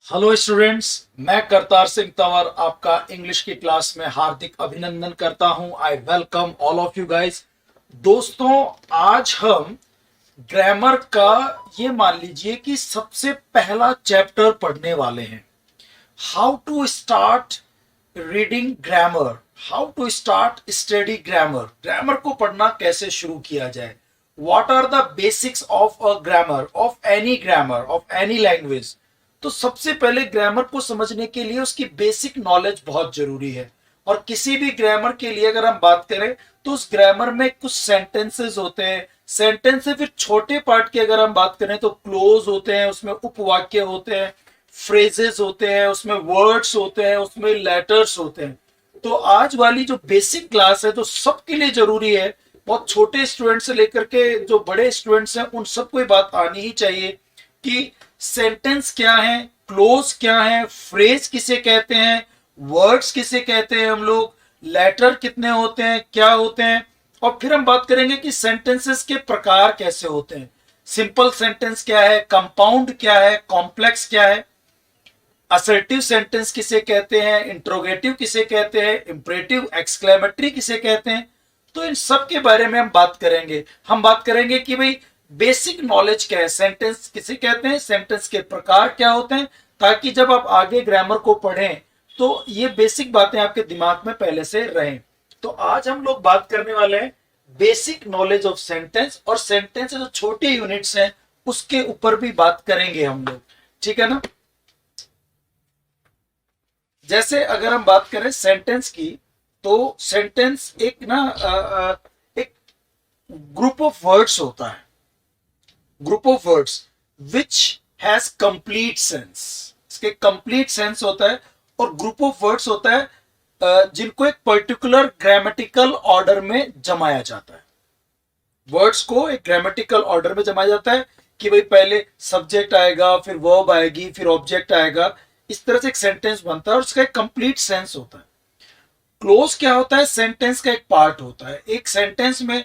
Hello students, मैं करतार सिंह तंवर आपका English की क्लास में हार्दिक अभिनंदन करता हूं। I welcome all of you guys. दोस्तों, आज हम ग्रामर का ये मान लीजिए कि सबसे पहला चैप्टर पढ़ने वाले हैं। How to start reading grammar, how to start study grammar. Grammar को पढ़ना कैसे शुरू किया जाए, what are the basics of a grammar, of any language. तो सबसे पहले ग्रामर को समझने के लिए उसकी बेसिक नॉलेज बहुत जरूरी है। और किसी भी ग्रामर के लिए अगर हम बात करें तो उस ग्रामर में कुछ सेंटेंसेस होते हैं। सेंटेंस से फिर छोटे पार्ट की अगर हम बात करें तो क्लोज होते हैं, उसमें उपवाक्य होते हैं, फ्रेजेस होते हैं, उसमें वर्ड्स होते हैं, उसमें लेटर्स होते हैं। तो आज वाली जो बेसिक क्लास है तो सबके लिए जरूरी है। बहुत छोटे स्टूडेंट से लेकर के जो बड़े स्टूडेंट्स हैं उन सबको ये बात आनी ही चाहिए कि सेंटेंस क्या है, क्लोज क्या है, फ्रेज किसे कहते हैं, वर्ड्स किसे कहते हैं हम लोग, लेटर कितने होते हैं, क्या होते हैं। और फिर हम बात करेंगे कि सेंटेंसेस के प्रकार कैसे होते हैं। सिंपल सेंटेंस क्या है, कंपाउंड क्या है, कॉम्प्लेक्स क्या है, असर्टिव सेंटेंस किसे कहते हैं, इंट्रोगेटिव किसे कहते हैं, इंपरेटिव, एक्सक्लेमेटरी किसे कहते हैं। तो इन सब के बारे में हम बात करेंगे। हम बात करेंगे कि भाई बेसिक नॉलेज क्या है, सेंटेंस किसे कहते हैं, सेंटेंस के प्रकार क्या होते हैं, ताकि जब आप आगे ग्रामर को पढ़ें तो ये बेसिक बातें आपके दिमाग में पहले से रहें। तो आज हम लोग बात करने वाले हैं बेसिक नॉलेज ऑफ सेंटेंस, और सेंटेंस जो छोटे यूनिट्स हैं उसके ऊपर भी बात करेंगे हम लोग। ठीक है ना। जैसे अगर हम बात करें सेंटेंस की, तो सेंटेंस एक एक ग्रुप ऑफ वर्ड्स होता है, group of words which has complete sense. इसके कंप्लीट सेंस होता है। और ग्रुप ऑफ वर्ड्स होता है जिनको एक पर्टिकुलर ग्रामेटिकल ऑर्डर में जमाया जाता है। वर्ड्स को एक ग्रामेटिकल ऑर्डर में जमाया जाता है कि भाई पहले सब्जेक्ट आएगा, फिर वर्ब आएगी, फिर ऑब्जेक्ट आएगा। इस तरह से एक सेंटेंस बनता है और उसका एक कंप्लीट सेंस होता है। क्लोज क्या होता है, सेंटेंस का एक पार्ट होता है। एक सेंटेंस में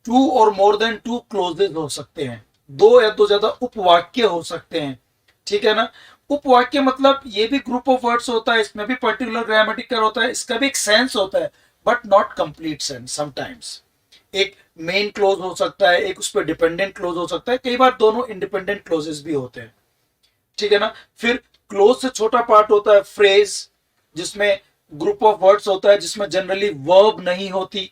टू और मोर देन टू क्लोजेज हो सकते हैं, दो या दो ज्यादा उपवाक्य हो सकते हैं। ठीक है ना। उपवाक्य मतलब ये भी ग्रुप ऑफ वर्ड्स होता है, इसमें भी पर्टिकुलर ग्रामेटिकल होता है, इसका भी एक सेंस होता है but not complete sense. Sometimes एक मेन क्लोज हो सकता है, एक उस पर डिपेंडेंट क्लोज हो सकता है, कई बार दोनों इंडिपेंडेंट क्लोजेस भी होते हैं। ठीक है ना। फिर क्लोज से छोटा पार्ट होता है फ्रेज, जिसमें ग्रुप ऑफ वर्ड्स होता है जिसमें जनरली वर्ब नहीं होती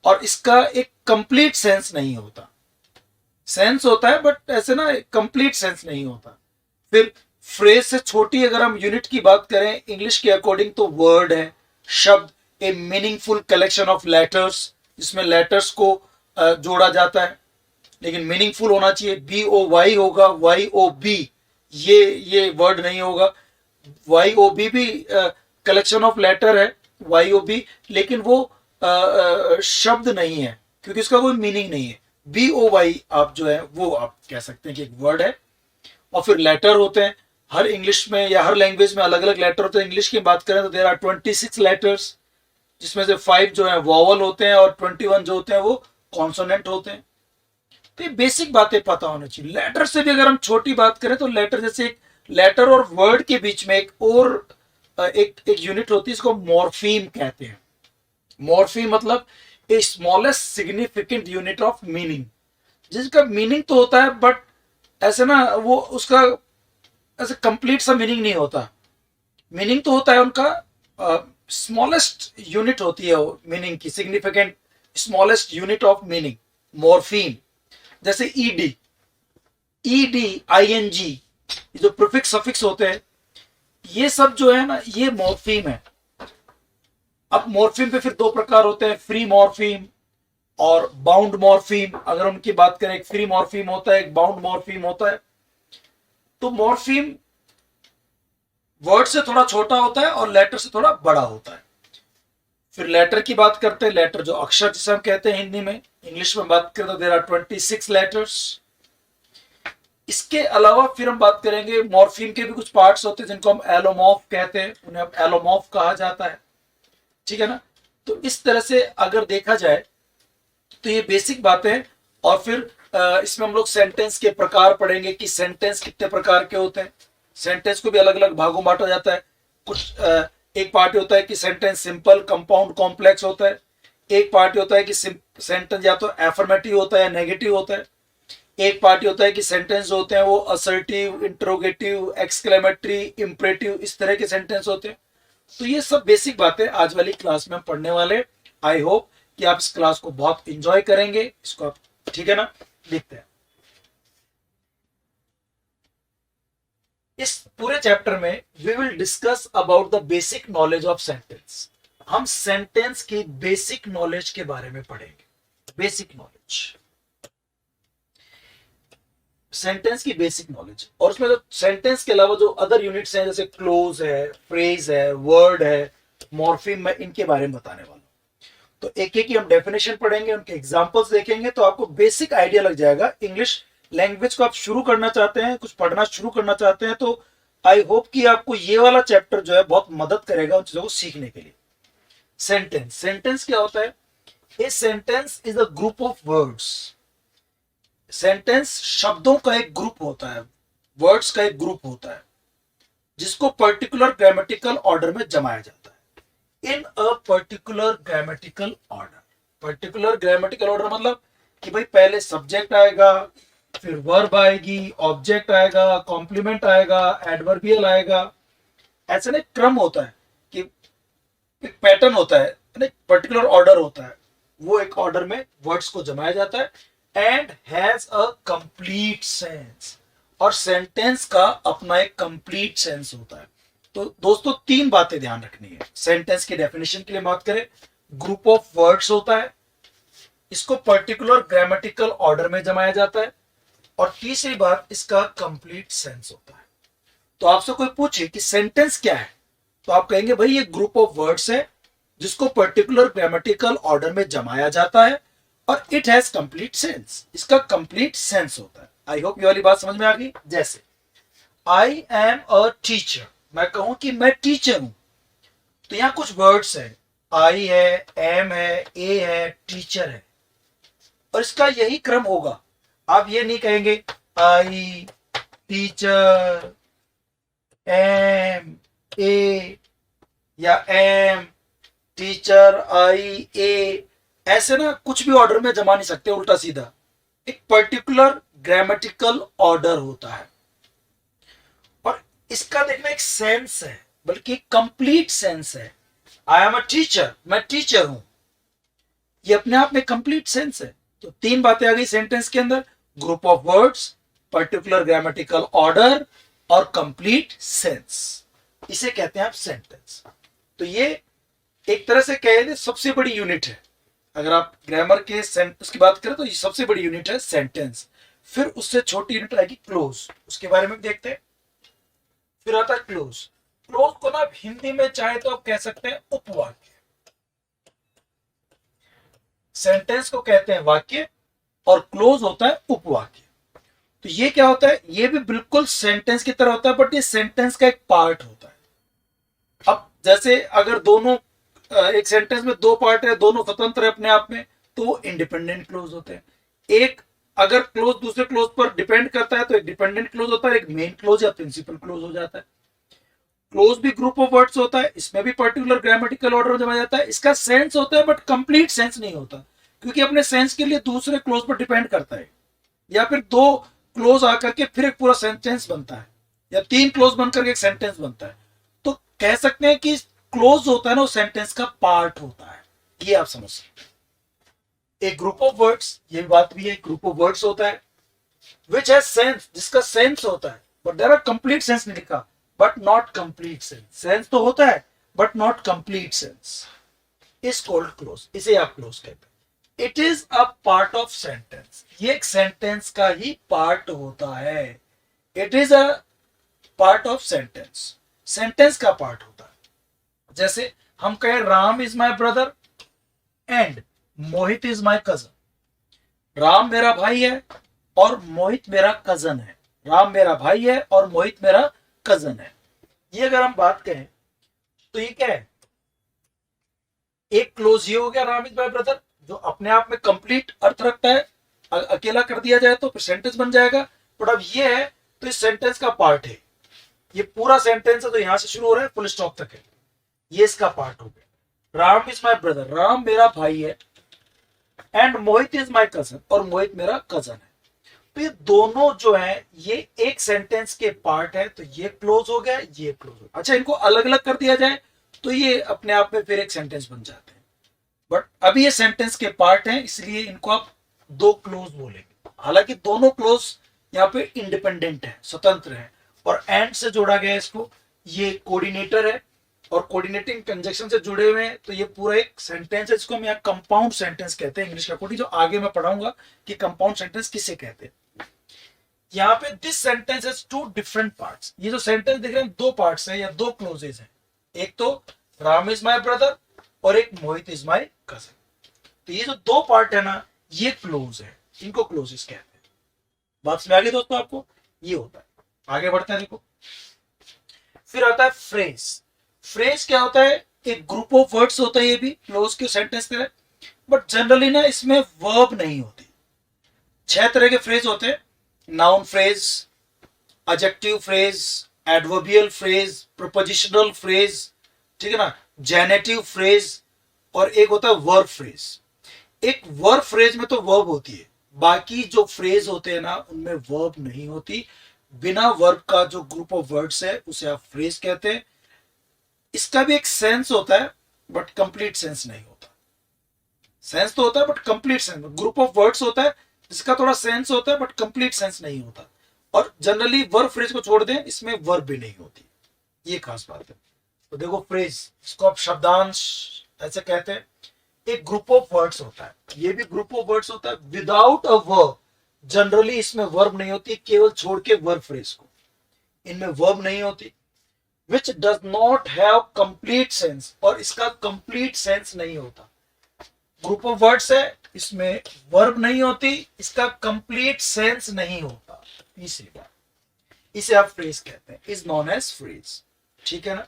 और इसका एक कंप्लीट सेंस नहीं होता। सेंस होता है बट ऐसे ना कंप्लीट सेंस नहीं होता। फिर फ्रेज से छोटी अगर हम यूनिट की बात करें इंग्लिश के अकॉर्डिंग तो वर्ड है, शब्द, ए मीनिंगफुल कलेक्शन ऑफ लेटर्स, जिसमें लेटर्स को जोड़ा जाता है, लेकिन मीनिंगफुल होना चाहिए। बी ओ वाई होगा, वाई ओ बी ये वर्ड नहीं होगा। वाई ओ बी भी कलेक्शन ऑफ लेटर है, वाई ओ बी, लेकिन वो शब्द नहीं है क्योंकि उसका कोई मीनिंग नहीं है। बी ओ वाई आप जो है वो आप कह सकते हैं कि एक वर्ड है। और फिर लेटर होते हैं, हर इंग्लिश में या हर लैंग्वेज में अलग अलग लेटर होते हैं। इंग्लिश की बात करें तो देयर आर 26 लेटर्स, जिसमें से 5 जो है वॉवल होते हैं और 21 जो होते हैं वो कॉन्सोनेंट होते हैं। तो ये बेसिक बातें पता होनी चाहिए। लेटर से भी अगर हम छोटी बात करें तो लेटर जैसे एक लेटर और वर्ड के बीच में एक और एक यूनिट होती है, इसको मॉर्फीम कहते हैं। मॉर्फीम मतलब a smallest significant unit of meaning, जिसका मीनिंग तो होता है बट ऐसे ना वो उसका ऐसे कंप्लीट सा मीनिंग नहीं होता। मीनिंग तो होता है उनका, स्मॉलेस्ट यूनिट होती है वो मीनिंग की, significant smallest unit of meaning, morpheme. जैसे ईडी, ईडी, आईएनजी, जो प्रीफिक्स सफिक्स होते हैं ये सब जो है ना ये मॉर्फीम है। अब मॉर्फीम पे फिर दो प्रकार होते हैं, फ्री मॉर्फीम और बाउंड मॉर्फीम। अगर उनकी बात करें, एक फ्री मॉर्फीम होता है, एक बाउंड मॉर्फीम होता है। तो मॉर्फीम वर्ड से थोड़ा छोटा होता है और लेटर से थोड़ा बड़ा होता है। फिर लेटर की बात करते हैं, लेटर जो अक्षर जिसे हम कहते हैं हिंदी में, इंग्लिश में बात करें तो देयर आर 26 लेटर्स। इसके अलावा फिर हम बात करेंगे मॉर्फीम के भी कुछ पार्ट्स होते हैं जिनको हम एलोमॉर्फ कहते हैं, उन्हें एलोमॉर्फ कहा जाता है। ठीक है ना। तो इस तरह से अगर देखा जाए तो ये बेसिक बातें। और फिर इसमें हम लोग सेंटेंस के प्रकार पढ़ेंगे कि सेंटेंस कितने प्रकार के होते हैं। सेंटेंस को भी अलग अलग भागों में बांटा जाता है। कुछ एक पार्ट होता है कि सेंटेंस सिंपल, कंपाउंड, कॉम्प्लेक्स होता है। एक पार्ट होता है कि सेंटेंस या तो एफर्मेटिव होता है या नेगेटिव होता है। एक पार्ट होता है कि सेंटेंस होते हैं वो असर्टिव, इंट्रोगेटिव, एक्सक्लेमेटरी, इंपरेटिव, इस तरह के सेंटेंस होते हैं। तो ये सब बेसिक बातें आज वाली क्लास में हम पढ़ने वाले। आई होप कि आप इस क्लास को बहुत इंजॉय करेंगे इसको आप, ठीक है ना। देखते हैं इस पूरे चैप्टर में we will discuss about the basic knowledge of sentence. हम सेंटेंस की बेसिक नॉलेज के बारे में पढ़ेंगे। बेसिक नॉलेज, सेंटेंस की बेसिक नॉलेज, और उसमें जो सेंटेंस के अलावा जो अदर यूनिट्स हैं जैसे क्लोज है, फ्रेज है, वर्ड है, मॉर्फिम है, इनके बारे में बताने वाला हूं। तो एक एक की हम डेफिनेशन पढ़ेंगे, उनके एग्जांपल्स देखेंगे, तो आपको बेसिक आइडिया लग जाएगा। इंग्लिश लैंग्वेज को आप शुरू करना चाहते हैं, कुछ पढ़ना शुरू करना चाहते हैं, तो आई होप कि आपको ये वाला चैप्टर जो है बहुत मदद करेगा उन चीजों को सीखने के लिए। सेंटेंस, सेंटेंस क्या होता है? A sentence is a group of words. Sentence शब्दों का एक ग्रुप होता है, वर्ड्स का एक ग्रुप होता है, जिसको पर्टिकुलर ग्रामेटिकल ऑर्डर में जमाया जाता है। In a particular grammatical order. Particular grammatical order मतलब कि भाई पहले सब्जेक्ट आएगा, फिर वर्ब आएगी, ऑब्जेक्ट आएगा, कॉम्प्लीमेंट आएगा, एडवर्बियल आएगा। ऐसे ना क्रम होता है कि एक पैटर्न होता है, एक पर्टिकुलर ऑर्डर होता है, वो एक ऑर्डर में वर्ड्स को जमाया जाता है and has a complete sense. और सेंटेंस का अपना एक कंप्लीट सेंस होता है। तो दोस्तों तीन बातें ध्यान रखनी है सेंटेंस की डेफिनेशन के लिए बात करें। ग्रुप ऑफ वर्ड्स होता है, इसको पर्टिकुलर ग्रामेटिकल ऑर्डर में जमाया जाता है, और तीसरी बात इसका कंप्लीट सेंस होता है। तो आपसे कोई पूछे कि सेंटेंस क्या है, तो आप कहेंगे भाई ये ग्रुप ऑफ वर्ड्स है जिसको पर्टिकुलर ग्रामेटिकल ऑर्डर में जमाया जाता है और इट हैज कंप्लीट सेंस। इसका कंप्लीट सेंस होता है। आई होप ये वाली बात समझ में आ गई। जैसे आई एम अ टीचर, मैं कहूं कि मैं टीचर हूं, तो यहां कुछ वर्ड्स है, आई है, एम है, ए है, टीचर है, और इसका यही क्रम होगा। आप ये नहीं कहेंगे आई, टीचर, एम, ए, या एम, टीचर, आई, ए, ऐसे ना कुछ भी ऑर्डर में जमा नहीं सकते उल्टा सीधा। एक पर्टिकुलर ग्रामेटिकल ऑर्डर होता है, और इसका देखना एक सेंस है, बल्कि कंप्लीट सेंस है। आई एम अ टीचर, मैं टीचर हूं, ये अपने आप में कंप्लीट सेंस है। तो तीन बातें आ गई सेंटेंस के अंदर, group of words, particular grammatical order, और कंप्लीट सेंस। इसे कहते हैं आप सेंटेंस। तो ये एक तरह से कह दे सबसे बड़ी यूनिट है। अगर आप ग्रामर के सेंटेंस की बात करें तो ये सबसे बड़ी यूनिट है सेंटेंस। फिर उससे छोटी यूनिट आएगी क्लोज, उसके बारे में देखते हैं। फिर आता है क्लोज। क्लोज को ना आप हिंदी में चाहे तो आप कह सकते हैं उपवाक्य। सेंटेंस को कहते हैं वाक्य और क्लोज होता है उपवाक्य। तो ये क्या होता है? ये भी बिल्कुल सेंटेंस की तरह होता है, बट ये सेंटेंस का एक पार्ट होता है। अब जैसे अगर दोनों एक सेंटेंस में दो पार्ट है, दोनों स्वतंत्र है अपने आप में, तो वो इंडिपेंडेंट क्लोज होते हैं। एक अगर क्लोज दूसरे क्लोज पर डिपेंड करता है तो एक डिपेंडेंट क्लोज होता है, एक मेन क्लोज या प्रिंसिपल क्लोज हो जाता है। क्लोज भी ग्रुप ऑफ वर्ड्स होता है, इसमें भी पर्टिकुलर ग्रामेटिकल ऑर्डर में जमा जाता है। इसका सेंस होता है बट कंप्लीट सेंस नहीं होता, क्योंकि अपने सेंस के लिए दूसरे क्लोज पर डिपेंड करता है, या फिर दो क्लोज आकर के फिर एक पूरा सेंटेंस बनता है, या तीन क्लोज बनकर के एक सेंटेंस बनता है। तो कह सकते हैं कि क्लोज होता है ना, वो सेंटेंस का पार्ट होता है। ये आप समझ सकते हैं। एक ग्रुप ऑफ वर्ड्स, ये बात भी है, ग्रुप ऑफ वर्ड्स होता है विच हैज सेंस, जिसका सेंस होता है, but there are complete sense नहीं लिखा, but not complete sense. Sense तो होता है but not complete sense is called clause. इसे आप क्लोज कहते हैं। It is a part of sentence, ये एक सेंटेंस का ही पार्ट होता है। It is a part of sentence, sentence का पार्ट होता है। जैसे हम कहें Ram is my brother and Mohit is my cousin. Ram मेरा भाई है और मोहित मेरा कजन है। राम मेरा भाई है और मोहित मेरा कजन है। ये अगर हम बात करें तो ये क्या है? एक क्लोज ये हो गया राम इज माई ब्रदर, जो अपने आप में कंप्लीट अर्थ रखता है। अकेला कर दिया जाए तो फिर सेंटेंस बन जाएगा, बट अब ये है तो इस सेंटेंस का पार्ट है। ये पूरा सेंटेंस है तो यहां से शुरू हो रहा है, फुल स्टॉप तक है, ये इसका पार्ट हो गया। Ram is my brother, Ram मेरा भाई है, and Mohit is my cousin, और मोहित मेरा कजन है। तो ये दोनों जो है ये एक सेंटेंस के पार्ट है, तो ये क्लोज हो गया, ये क्लोज हो गया। अच्छा, इनको अलग अलग कर दिया जाए तो ये अपने आप में फिर एक सेंटेंस बन जाते हैं, बट अभी ये सेंटेंस के पार्ट हैं, इसलिए इनको आप दो क्लोज बोलेंगे। हालांकि दोनों क्लोज यहाँ पे इंडिपेंडेंट है, स्वतंत्र है, और एंड से जोड़ा गया है इसको, ये कोऑर्डिनेटर है और कोऑर्डिनेटिंग कंजक्शन से जुड़े हुए हैं, तो ये पूरा एक सेंटेंस है जिसको हम यहाँ कंपाउंड सेंटेंस कहते हैं इंग्लिश का कोडी, जो आगे मैं पढ़ाऊंगा कि कंपाउंड सेंटेंस किसे कहते हैं। यहाँ पे this sentence has two different parts, ये जो सेंटेंस देख रहे हैं दो पार्ट्स हैं या दो क्लोजेज हैं, एक तो राम इज माई ब्रदर और एक मोहित इज माई कजन। तो ये जो दो पार्ट है ना ये क्लोज है, इनको क्लोजेस कहते हैं। बात समझ आ गई दोस्तों आपको, ये होता है। आगे बढ़ते हैं, देखो फिर आता है फ्रेज। फ्रेज क्या होता है, एक ग्रुप ऑफ वर्ड्स होता है, ये भी क्लोज के सेंटेंस तरह, बट जनरली ना इसमें वर्ब नहीं होती। 6 तरह के फ्रेज होते हैं, noun phrase, adjective phrase, adverbial phrase, prepositional phrase, ठीक है ना, जेनेटिव फ्रेज, और एक होता है वर्ब फ्रेज। एक वर्ब फ्रेज में तो वर्ब होती है, बाकी जो फ्रेज होते हैं ना उनमें वर्ब नहीं होती। बिना वर्ब का जो ग्रुप ऑफ वर्ड्स है उसे आप फ्रेज कहते हैं। इसका भी एक सेंस होता है बट कंप्लीट सेंस नहीं होता। सेंस तो होता है but complete sense, group of words होता है जिसका थोड़ा सेंस होता है बट कंप्लीट सेंस नहीं होता। और जनरली वर्ब फ्रेज को छोड़ दें, इसमें वर्ब भी नहीं होती, ये खास बात है। तो देखो फ्रेज, इसको आप शब्दांश ऐसे कहते हैं। एक ग्रुप ऑफ वर्ड्स होता है, ये भी ग्रुप ऑफ वर्ड्स होता है विदाउट अ वर्ब। जनरली इसमें वर्ब नहीं होती, केवल छोड़ के वर्ब फ्रेज को, इनमें वर्ब नहीं होती। Which does not have complete sense, और इसका कंप्लीट सेंस नहीं होता। ग्रुप ऑफ वर्ड्स है, इसमें वर्ब नहीं होती, इसका कंप्लीट सेंस नहीं होता। तीसरी बात, इसे आप फ्रेज कहते हैं, इज नॉन एज फ्रेज, ठीक है ना।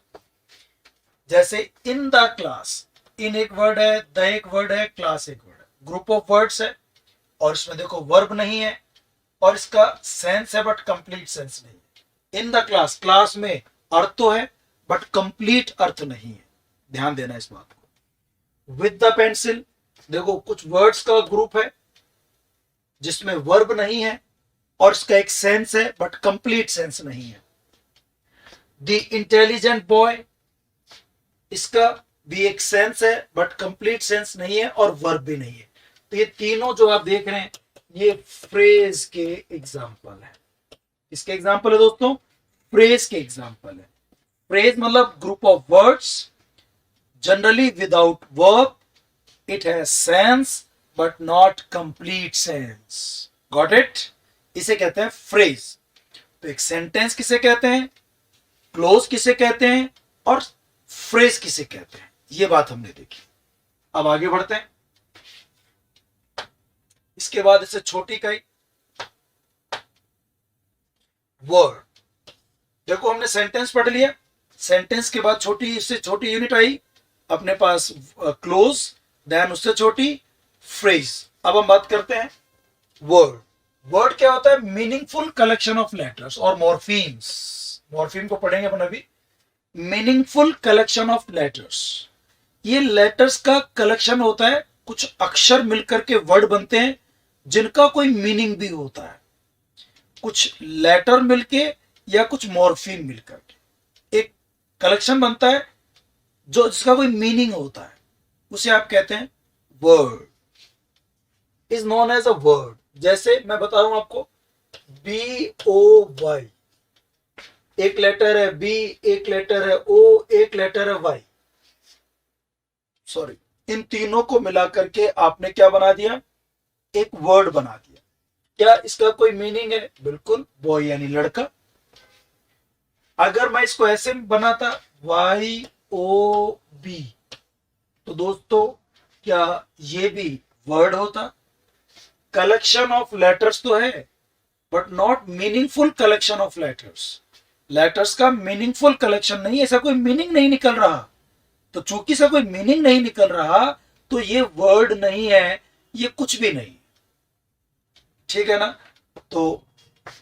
जैसे इन द क्लास, इन एक वर्ड है, द एक वर्ड है, क्लास एक वर्ड है, ग्रुप ऑफ वर्ड्स है, और इसमें देखो वर्ब नहीं है, और इसका सेंस है बट कंप्लीट सेंस नहीं है। इन द क्लास, क्लास में अर्थ तो है बट कंप्लीट अर्थ नहीं है, ध्यान देना इस बात को। विद द पेंसिल, देखो कुछ वर्ड्स का ग्रुप है जिसमें वर्ब नहीं है और इसका एक सेंस है बट कंप्लीट सेंस नहीं है। द इंटेलिजेंट बॉय, इसका भी एक सेंस है बट कंप्लीट सेंस नहीं है और वर्ब भी नहीं है। तो ये तीनों जो आप देख रहे हैं ये फ्रेज के एग्जाम्पल है। इसके एग्जाम्पल है दोस्तों, फ्रेज के एग्जाम्पल है। फ्रेज मतलब group of words, generally without verb, it has sense but not complete sense. Got it? इसे कहते हैं फ्रेज। तो एक सेंटेंस किसे कहते हैं, क्लोज किसे कहते हैं, और फ्रेज किसे कहते हैं, ये बात हमने देखी। अब आगे बढ़ते हैं। इसके बाद इससे छोटी कई वर्ड। देखो हमने सेंटेंस पढ़ लिया, सेंटेंस के बाद छोटी, इससे छोटी यूनिट आई अपने पास क्लोज, देन उससे छोटी फ्रेज। अब हम बात करते हैं वर्ड। वर्ड क्या होता है, मीनिंगफुल कलेक्शन ऑफ लेटर्स और मॉर्फीम्स। मॉर्फीम को पढ़ेंगे अपन अभी। मीनिंगफुल कलेक्शन ऑफ लेटर्स, ये लेटर्स का कलेक्शन होता है, कुछ अक्षर मिलकर के वर्ड बनते हैं जिनका कोई मीनिंग भी होता है। कुछ लेटर मिलके या कुछ मॉर्फीम मिलकर के एक कलेक्शन बनता है जो जिसका कोई मीनिंग होता है, उसे आप कहते हैं word. Is known as a word. जैसे मैं बता रहा हूं आपको, BOY, एक लेटर है B, एक लेटर है O, एक लेटर है Y, सॉरी, इन तीनों को मिलाकर के आपने क्या बना दिया, एक वर्ड बना दिया। क्या इसका कोई मीनिंग है? बिल्कुल, बॉय यानी लड़का। अगर मैं इसको ऐसे बनाता YOB, तो दोस्तों क्या ये भी वर्ड होता? कलेक्शन ऑफ लेटर्स तो है but not meaningful collection of letters. Letters का मीनिंगफुल कलेक्शन नहीं, ऐसा कोई मीनिंग नहीं निकल रहा। तो चूंकि इसका कोई मीनिंग नहीं निकल रहा तो ये वर्ड नहीं है, ये कुछ भी नहीं, ठीक है ना। तो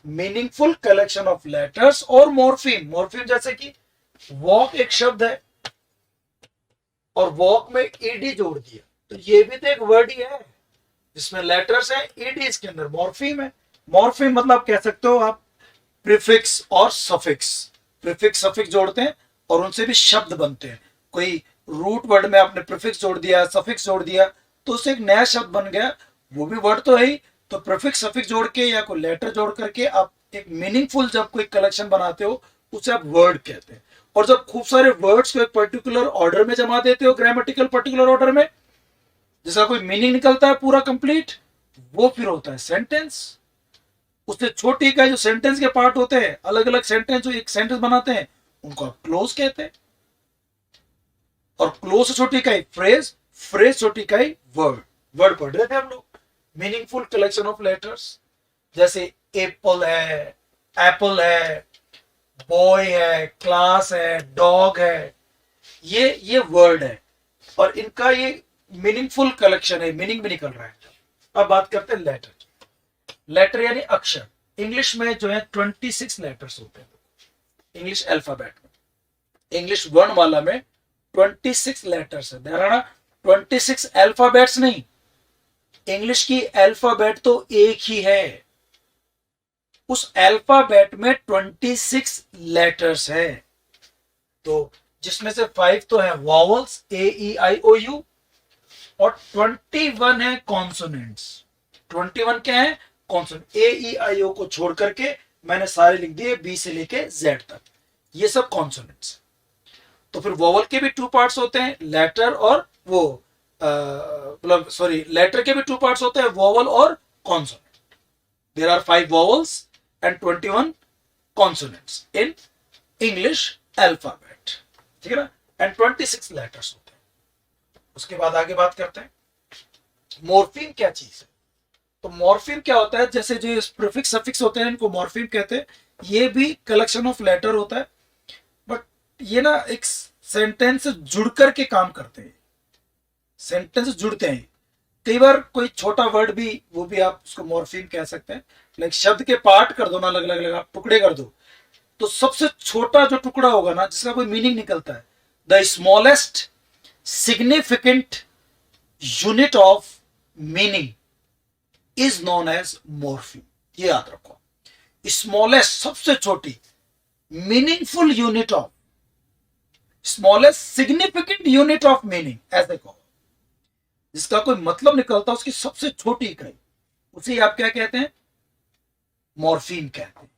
मीनिंगफुल कलेक्शन ऑफ लेटर्स और मॉर्फीम। मॉर्फीम जैसे कि वॉक एक शब्द है और वॉक में ईडी जोड़ दिया, तो ये भी तो एक वर्ड ही है जिसमें लेटर्स है, ईडी इसके अंदर मॉर्फीम है। मॉर्फीम मतलब कह सकते हो आप प्रीफिक्स और सफिक्स, प्रीफिक्स सफिक्स जोड़ते हैं और उनसे भी शब्द बनते हैं। कोई रूट वर्ड में आपने प्रीफिक्स जोड़ दिया, सफिक्स जोड़ दिया, तो उससे एक नया शब्द बन गया, वो भी वर्ड तो है ही। तो प्रीफिक्स सफिक्स जोड़ के या कोई लेटर जोड़ करके आप एक मीनिंगफुल जब कोई कलेक्शन बनाते हो उसे आप वर्ड कहते हैं। और जब खूब सारे वर्ड्स को एक पर्टिकुलर ऑर्डर में जमा देते हो, ग्रामेटिकल पर्टिकुलर ऑर्डर में, जिसका कोई मीनिंग निकलता है पूरा कंप्लीट, वो फिर होता है सेंटेंस। उससे छोटी इकाई जो सेंटेंस के पार्ट होते हैं, अलग अलग सेंटेंस जो एक सेंटेंस बनाते हैं, उनको आप क्लोज कहते हैं। और क्लोज से छोटी इकाई फ्रेज, फ्रेज छोटी इकाई वर्ड। वर्ड पढ़ रहे थे हम लोग, मीनिंगफुल कलेक्शन ऑफ लेटर्स, जैसे एप्पल है, एप्पल है, बॉय है, क्लास है, डॉग है, ये वर्ड है और इनका ये मीनिंगफुल कलेक्शन है, मीनिंग भी निकल रहा है। अब बात करते हैं लेटर। लेटर यानी अक्षर। इंग्लिश में जो है 26 लेटर्स होते हैं इंग्लिश अल्फाबेट में। इंग्लिश वर्णमाला में 26 लेटर्स है। ध्यान रखना, 26 अल्फाबेट्स नहीं, इंग्लिश की अल्फाबेट तो एक ही है, उस अल्फाबेट में 26 लेटर्स है। तो जिसमें से 5 तो है vowels, A E I O you, और 21 है कॉन्सोनेंट्स। 21 क्या है? कॉन्सोनेंट। ए ई आई ओ को छोड़ करके मैंने सारे लिख दिए, बी से लेके जेड तक, ये सब कॉन्सोनेंट्स। तो फिर वॉवल के भी 2 पार्ट्स होते हैं, लेटर और वो मतलब सॉरी, लेटर के भी 2 पार्ट्स होते हैं, वॉवल और consonant. There are 5 vowels and 21 consonants in English alphabet, ठीक है ना, एंड 26 लेटर्स होते हैं। उसके बाद आगे बात करते हैं मॉर्फीम क्या चीज है। तो मॉर्फीम क्या होता है? जैसे जो प्रीफिक्स सफिक्स होते हैं इनको मॉर्फीम कहते हैं। ये भी कलेक्शन ऑफ लेटर होता है, बट ये ना एक सेंटेंस से जुड़ करके काम करते हैं, सेंटेंस जुड़ते हैं। कई बार कोई छोटा वर्ड भी, वो भी आप उसको मॉर्फीम कह सकते हैं। लाइक शब्द के पार्ट कर दो ना, अलग अलग आप टुकड़े कर दो, तो सबसे छोटा जो टुकड़ा होगा ना, जिसका कोई मीनिंग निकलता है, the smallest significant unit of meaning is known as morpheme. ये याद रखो, स्मॉलेस्ट सबसे छोटी, meaningful unit of, smallest significant unit of meaning ऐसे कहो, जिसका कोई मतलब निकलता है, उसकी सबसे छोटी इकाई, उसे आप क्या कहते हैं? मॉर्फीम कहते हैं।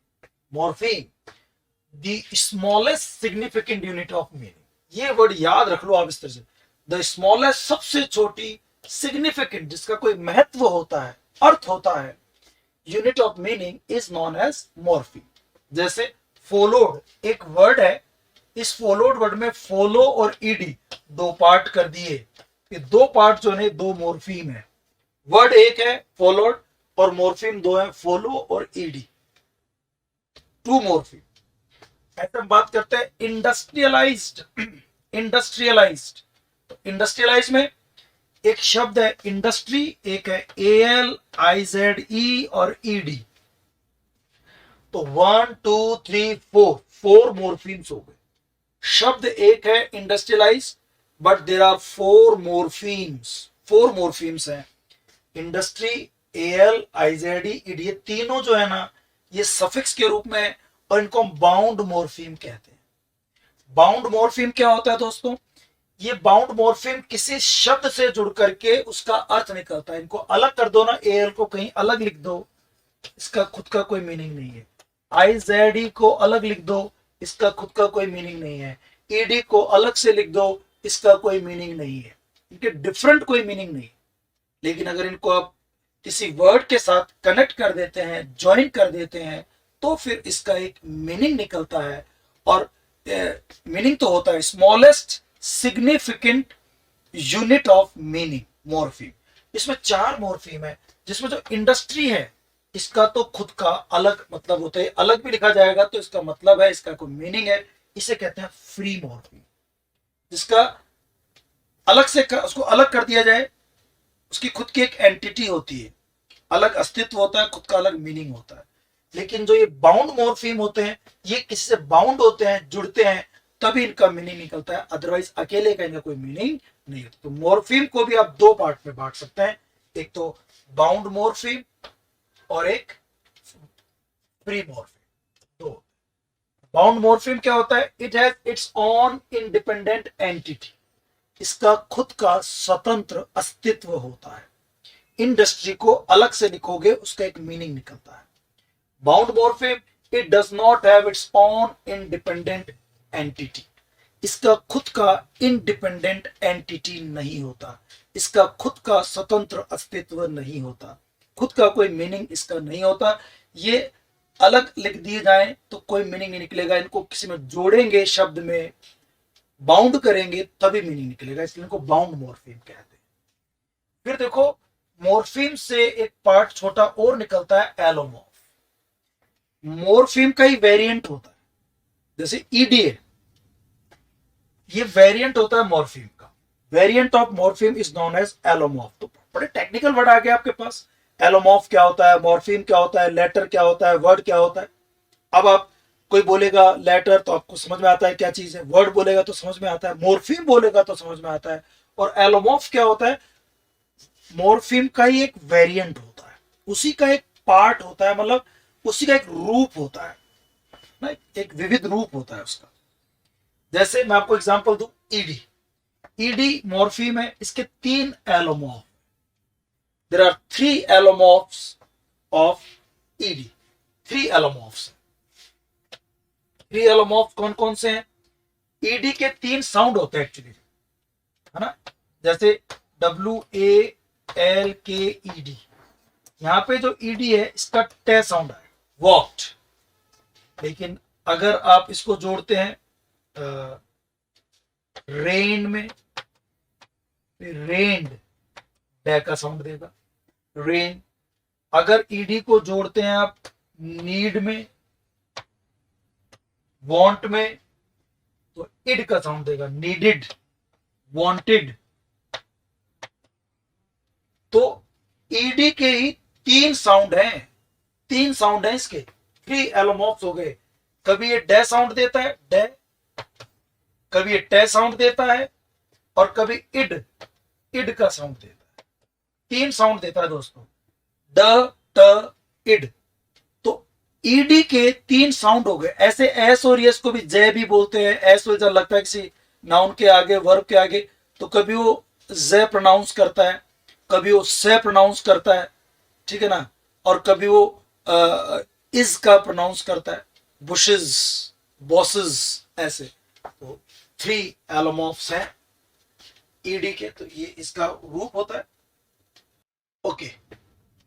Morpheme, the smallest significant unit of meaning. ये वर्ड याद रख लो आप इस तरह से, द स्मॉलेस्ट सबसे छोटी, सिग्निफिकेंट जिसका कोई महत्व होता है, अर्थ होता है, unit of meaning is known as morpheme. जैसे फॉलोड एक वर्ड है, इस फॉलोड वर्ड में फॉलो और ईडी 2 पार्ट कर दिए, ये 2 पार्ट जो है 2 मॉर्फीम है। वर्ड एक है फॉलोड और मॉर्फीम 2 है, फॉलो और ईडी, 2 मॉर्फीम। ऐसे हम बात करते हैं इंडस्ट्रियलाइज्ड। इंडस्ट्रियलाइज्ड, तो इंडस्ट्रियलाइज में एक शब्द है इंडस्ट्री, एक है ALIZE और ED। तो 1 2 3 4 4 मॉर्फीम्स हो गए। शब्द एक है industrialise, but there are 4 morphemes. 4 morphemes हैं, इंडस्ट्री, ALIZE, ED, ये तीनों जो है ना, ये सफिक्स के रूप में है और इनको हम बाउंड मॉर्फीम कहते हैं। बाउंड मॉर्फीम क्या होता है दोस्तों? ये बाउंड मॉर्फीम किसी शब्द से जुड़ करके उसका अर्थ निकलता है। इनको अलग कर दो ना, AL को कहीं अलग लिख दो, इसका खुद का कोई मीनिंग नहीं है। IZE को अलग लिख दो, इसका खुद का कोई मीनिंग नहीं है। ED को अलग से लिख दो, इसका कोई मीनिंग नहीं है। इनके डिफरेंट कोई मीनिंग नहीं। लेकिन अगर इनको आप किसी वर्ड के साथ कनेक्ट कर देते हैं, ज्वाइन कर देते हैं, तो फिर इसका एक मीनिंग निकलता है। और मीनिंग तो होता है smallest significant unit of meaning, morpheme. इसमें 4 मॉर्फीम है, जिसमें जो इंडस्ट्री है, इसका तो खुद का अलग मतलब होता है, अलग भी लिखा जाएगा तो इसका मतलब है, इसका कोई मीनिंग है। इसे कहते हैं फ्री मॉर्फीम। जिसका अलग से उसको अलग कर दिया जाए, उसकी खुद की एक एंटिटी होती है, अलग अस्तित्व होता है, खुद का अलग मीनिंग होता है। लेकिन जो ये बाउंड मॉर्फीम होते हैं, ये किसी से बाउंड होते हैं, जुड़ते हैं, तभी इनका मीनिंग निकलता है, अदरवाइज अकेले का इनका कोई मीनिंग नहीं होता। तो मॉर्फीम को भी आप दो पार्ट में बांट सकते हैं, एक तो बाउंड मॉर्फीम और एक फ्री मॉर्फीम। दो। बाउंड मॉर्फीम क्या होता है? It has its own independent entity, इसका खुद का स्वतंत्र अस्तित्व होता है। इंडस्ट्री को अलग से लिखोगे उसका एक मीनिंग निकलता है। Bound morpheme, it does not have its own independent entity, इसका खुद का इंडिपेंडेंट एंटिटी नहीं होता, इसका खुद का स्वतंत्र अस्तित्व नहीं होता, खुद का कोई मीनिंग इसका नहीं होता। ये अलग लिख दिए जाए तो कोई मीनिंग नहीं निकलेगा, इनको किसी में जोड़ेंगे, शब्द में बाउंड करेंगे तभी मीनिंग निकलेगा, इसलिए इनको बाउंड मॉर्फीम कहते हैं। फिर देखो, मॉर्फीम से एक पार्ट छोटा और निकलता है, एलोमॉर्फ। मॉर्फीम का ही वेरिएंट होता है, जैसे ईडीए, ये वेरिएंट होता है मॉर्फीम का। Variant of morpheme is known as allomorph. तो बड़े टेक्निकल वर्ड आ गए आपके पास, एलोमॉर्फ क्या होता है, मॉर्फीम क्या होता है, लेटर क्या होता है, वर्ड क्या होता है। अब आप कोई बोलेगा लेटर तो आपको समझ में आता है क्या चीज है, वर्ड बोलेगा तो समझ में आता है, मॉर्फीम बोलेगा तो समझ में आता है। और एलोमॉर्फ क्या होता है? मॉर्फीम का ही एक वेरिएंट होता है, उसी का एक पार्ट होता है, मतलब उसी का एक रूप होता है ना, एक विविध रूप होता है उसका। जैसे मैं आपको एग्जांपल दूं, ईडी। ईडी मॉर्फीम है, इसके तीन allomorph, there are 3 एलोमॉर्फ्स of ED. 3 एलोमॉर्फ्स। 3 allomorph कौन कौन से हैं? ईडी के 3 साउंड होते हैं एक्चुअली, है ना, जैसे WALKED। यहां पे जो ईडी है इसका टे साउंड है, वॉक्ड। लेकिन अगर आप इसको जोड़ते हैं रेन में, रेन्ड, डे का साउंड देगा, रेन। अगर ईडी को जोड़ते हैं आप नीड में, वांट में, तो इड का साउंड देगा, नीडेड, वांटेड। तो ईडी के ही 3 साउंड हैं, 3 साउंड हैं इसके, 3 एलोमॉर्फ्स हो गए। कभी ये डे साउंड देता है, डे, कभी ये टे साउंड देता है, और कभी इड, इड का साउंड देता है। 3 साउंड देता है दोस्तों, ड, ट, इड। तो ईडी के 3 साउंड हो गए। ऐसे एस और यस को भी जय भी बोलते हैं। एस जब लगता है किसी नाउन के आगे, वर्ब के आगे, तो कभी वो ज प्रोनाउंस करता है, कभी वो से प्रोनाउंस करता है, ठीक है ना, और कभी वो इज का प्रोनाउंस करता है, बुशेस, बॉसेस, ऐसे। तो 3 एलोमॉर्फ्स हैं ईडी के, तो ये इसका रूप होता है। ओके,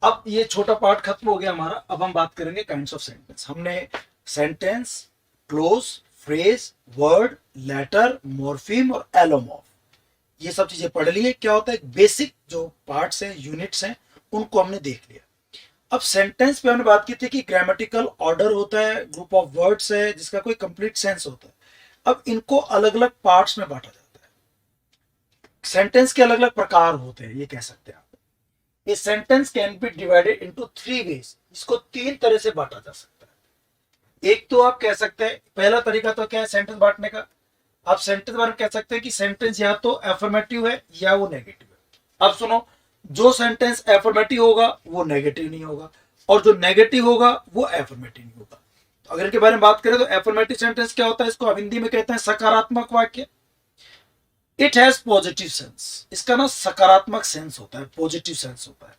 अब ये छोटा पार्ट खत्म हो गया हमारा। अब हम बात करेंगे काइंड्स ऑफ सेंटेंस। हमने sentence, clause, phrase, word, letter, morpheme और एलोमॉर्फ, ये सब चीजें पढ़ ली है। क्या होता है, बेसिक जो पार्ट्स हैं, यूनिट्स हैं, उनको हमने देख लिया। अब सेंटेंस पे हमने बात की थी कि ग्रामेटिकल ऑर्डर होता है, ग्रुप ऑफ वर्ड्स है जिसका कोई कंप्लीट सेंस होता है। अब इनको अलग अलग पार्ट्स में बांटा जाता है। सेंटेंस के अलग अलग प्रकार होते हैं, ये कह सकते हैं आप। ये sentence can be divided into 3 ways, इसको 3 तरह से बांटा जा सकता है। एक तो आप कह सकते हैं, पहला तरीका तो क्या है सेंटेंस बांटने का, आप सेंटेंस बारे में कह सकते हैं कि सेंटेंस या तो एफर्मेटिव है या वो नेगेटिव है। अब सुनो, जो सेंटेंस एफर्मेटिव होगा वो नेगेटिव नहीं होगा, और जो नेगेटिव होगा वो एफर्मेटिव नहीं होगा। तो अगर इनके बारे में बात करें तो एफर्मेटिव सेंटेंस क्या होता है, इसको हिंदी में कहते हैं सकारात्मक वाक्य। इट हैज पॉजिटिव सेंस, इसका ना सकारात्मक सेंस होता है, पॉजिटिव सेंस होता है,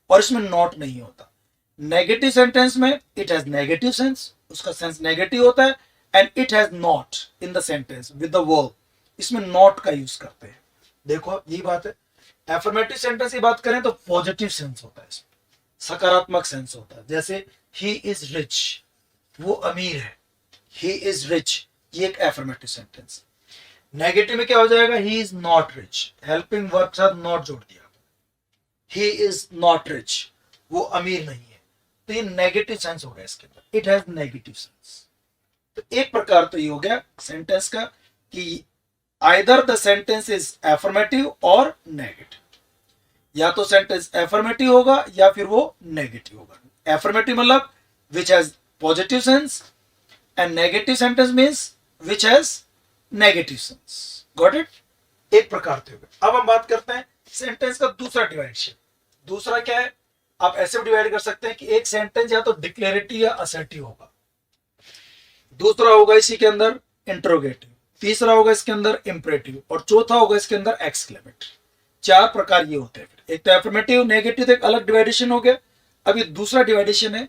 और इसमें नॉट नहीं होता। नेगेटिव सेंटेंस में इट हैज नेगेटिव सेंस, उसका सेंस नेगेटिव होता है, and it has not in the sentence with the verb, इसमें नॉट का यूज करते हैं। देखो यही बात है। एफर्मेटिव सेंटेंस की बात करें तो पॉजिटिव सेंस होता है, इसमें सकारात्मक सेंस होता है। जैसे ही इज रिच, वो अमीर है, ही इज रिच, ये एक एफर्मेटिव सेंटेंस। नेगेटिव में क्या हो जाएगा, he is not rich, helping verb के साथ नॉट जोड़ दिया, ही इज नॉट रिच, वो अमीर नहीं है, तो ये नेगेटिव सेंस हो गया इसके अंदर, इट हैज नेगेटिव सेंस। तो एक प्रकार तो ये हो गया सेंटेंस का कि either the sentence is affirmative और नेगेटिव, या तो सेंटेंस एफर्मेटिव होगा या फिर वो नेगेटिव होगा। एफर्मेटिव मतलब which has positive sense, and negative sentence means which has negative sense. Got it? एक प्रकार थे। अब हम बात करते हैं सेंटेंस का दूसरा डिवाइडेशन। दूसरा क्या है, आप ऐसे भी डिवाइड कर सकते हैं कि एक सेंटेंस या तो डिक्लेरेटिव या असर्टिव होगा, दूसरा होगा इसी के अंदर इंट्रोगेटिव, तीसरा होगा इसके अंदर इंपरेटिव, और चौथा होगा इसके अंदर एक्सक्लेमेटरी। चार प्रकार ये होते हैं। एक तो एफर्मेटिव, नेगेटिव, तो एक अलग डिवाइडेशन हो गया। अब ये दूसरा डिवाइडेशन है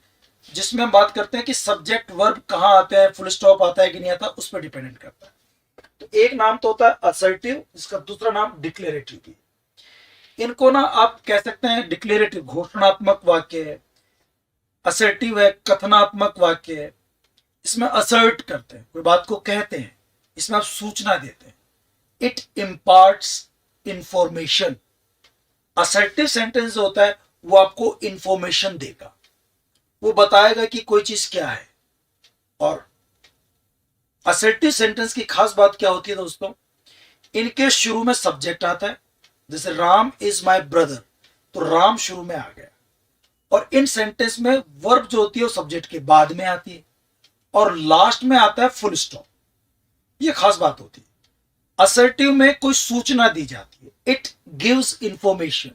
जिसमें हम बात करते हैं कि सब्जेक्ट वर्ब कहां आते हैं, फुल स्टॉप आता है कि नहीं आता, उस पर डिपेंडेंट करता है। तो एक नाम तो होता है असर्टिव, जिसका दूसरा नाम डिक्लेरेटिव भी। इनको ना आप कह सकते हैं डिक्लेरेटिव घोषणात्मक वाक्य है, असर्टिव है कथनात्मक वाक्य है। इसमें असर्ट करते हैं, कोई बात को कहते हैं, इसमें आप सूचना देते हैं। It imparts information. Assertive sentence होता है वो आपको इंफॉर्मेशन देगा, वो बताएगा कि कोई चीज क्या है। और असर्टिव सेंटेंस की खास बात क्या होती है दोस्तों, इनके शुरू में सब्जेक्ट आता है। जैसे राम इज माई ब्रदर, तो राम शुरू में आ गया। और इन सेंटेंस में वर्ब जो होती है वो सब्जेक्ट के बाद में आती है, और लास्ट में आता है फुल स्टॉप। ये खास बात होती है। असर्टिव में कोई सूचना दी जाती है, it gives information,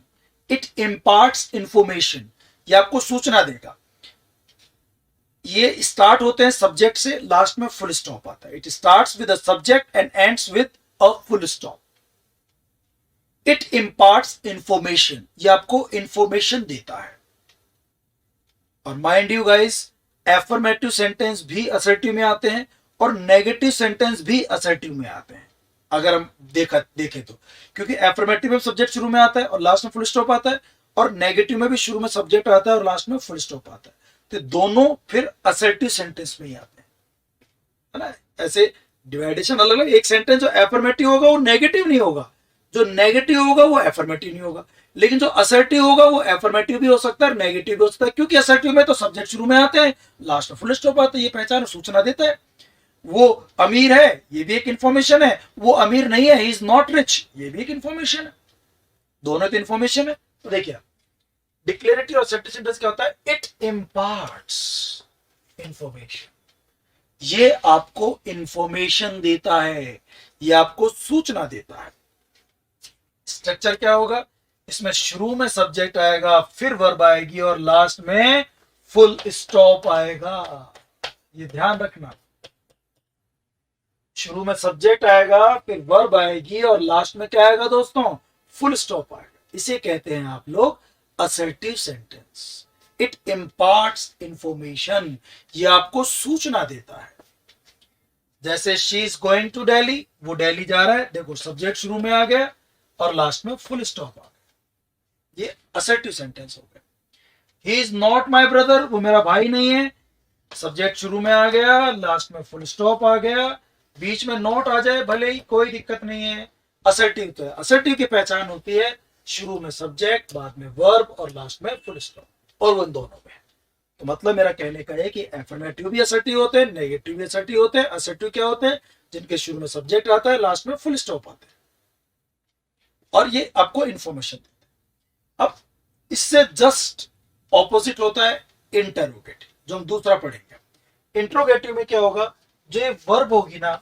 it imparts information, ये आपको सूचना देगा। ये स्टार्ट होते हैं सब्जेक्ट से, लास्ट में फुल स्टॉप आता है। It starts with a subject and ends with a full stop. It imparts information, ये आपको इंफॉर्मेशन देता है। और mind you guys, affirmative sentence भी असर्टिव में आते हैं और नेगेटिव सेंटेंस भी असर्टिव में आते हैं, अगर हम देखें तो। क्योंकि एफर्मेटिव में सब्जेक्ट शुरू में आता है और लास्ट में फुल स्टॉप आता है, और नेगेटिव में भी शुरू में सब्जेक्ट आता है और लास्ट में फुल स्टॉप आता है। तो दोनों फिर असर्टिव सेंटेंस में ही आते हैं, है ना। ऐसे डिवाइडेशन अलग अलग। एक सेंटेंस जो एफर्मेटिव होगा वो नेगेटिव नहीं होगा, जो नेगेटिव होगा वो एफर्मेटिव नहीं होगा। लेकिन जो असर्टिव होगा वो एफर्मेटिव भी हो सकता है, नेगेटिव भी हो सकता है। क्योंकि असर्टिव में तो सब्जेक्ट शुरू में आते हैं, लास्ट में फुल स्टॉप आता है। ये पहचान सूचना देता है। वो अमीर है, ये भी एक इंफॉर्मेशन है। वो अमीर नहीं है, ही इज नॉट रिच, ये भी एक इंफॉर्मेशन है। दोनों तो इंफॉर्मेशन है। तो देखिए डिक्लेरेटिव और असर्टिव सेंटेंस क्या होता है, इट इम्पार्ट्स इंफॉर्मेशन, ये आपको इंफॉर्मेशन देता है, ये आपको सूचना देता है। स्ट्रक्चर क्या होगा, इसमें शुरू में सब्जेक्ट आएगा, फिर वर्ब आएगी, और लास्ट में फुल स्टॉप आएगा। ये ध्यान रखना, शुरू में सब्जेक्ट आएगा, फिर वर्ब आएगी, और लास्ट में क्या आएगा दोस्तों, फुल स्टॉप आएगा। इसे कहते हैं आप लोग assertive sentence. It imparts information, ये आपको सूचना देता है। जैसे she is going to Delhi, वो दिल्ली जा रहा है, देखो सब्जेक्ट शुरू में आ गया और लास्ट में फुल स्टॉप आ गया। ये असर्टिव सेंटेंस हो गया। He is not my brother, वो मेरा भाई नहीं है, सब्जेक्ट शुरू में आ गया, लास्ट में फुल स्टॉप आ गया। बीच में नॉट आ जाए भले ही, कोई दिक्कत नहीं है। असर्टिव तो है, असर्टिव की पहचान होती है शुरू में सब्जेक्ट, बाद में वर्ब, और लास्ट में फुल स्टॉप, और वो दोनों में। तो मतलब मेरा कहने का है कि एफर्मेटिव भी असर्टिव होते हैं, नेगेटिव भी असर्टिव होते हैं। असर्टिव क्या होते हैं, जिनके शुरू में सब्जेक्ट आता है, लास्ट में फुल स्टॉप आता है, और ये आपको इंफॉर्मेशन देते हैं। अब इससे जस्ट ऑपोजिट होता है इंटरोगेटिव, जो हम दूसरा पढ़ेंगे। इंट्रोगेटिव में क्या होगा, जो वर्ब होगी ना,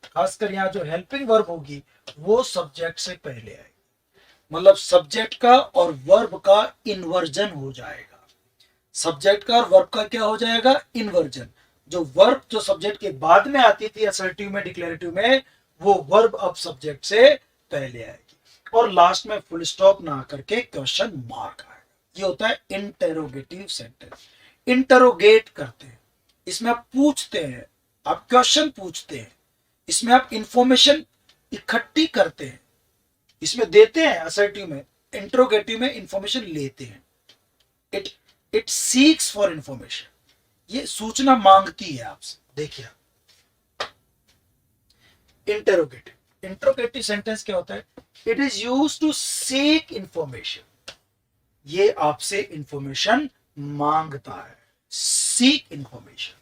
खासकर यहाँ जो हेल्पिंग वर्ब होगी, वो सब्जेक्ट से पहले आएगी। मतलब सब्जेक्ट का और वर्ब का इन्वर्जन हो जाएगा। सब्जेक्ट का और वर्ब का क्या हो जाएगा, इन्वर्जन। जो वर्ब जो सब्जेक्ट के बाद में आती थी असर्टिव में, डिक्लेरेटिव में, वो वर्ब अब सब्जेक्ट से पहले आएगी, और लास्ट में फुल स्टॉप ना करके क्वेश्चन मार्क आएगा। ये होता है इंटेरोगेटिव सेंटेंस। इंटरोगेट करते हैं, इसमें आप पूछते हैं, आप क्वेश्चन पूछते हैं, इसमें आप इंफॉर्मेशन इकट्ठी करते हैं, इसमें देते हैं। असर्टिव में, इंट्रोगेटिव में इंफॉर्मेशन लेते हैं। इट सीक्स फॉर इंफॉर्मेशन, ये सूचना मांगती है आपसे। देखिए इंट्रोगेटिव सेंटेंस क्या होता है, it is used to seek information, ये आपसे इंफॉर्मेशन मांगता है। सीक इंफॉर्मेशन,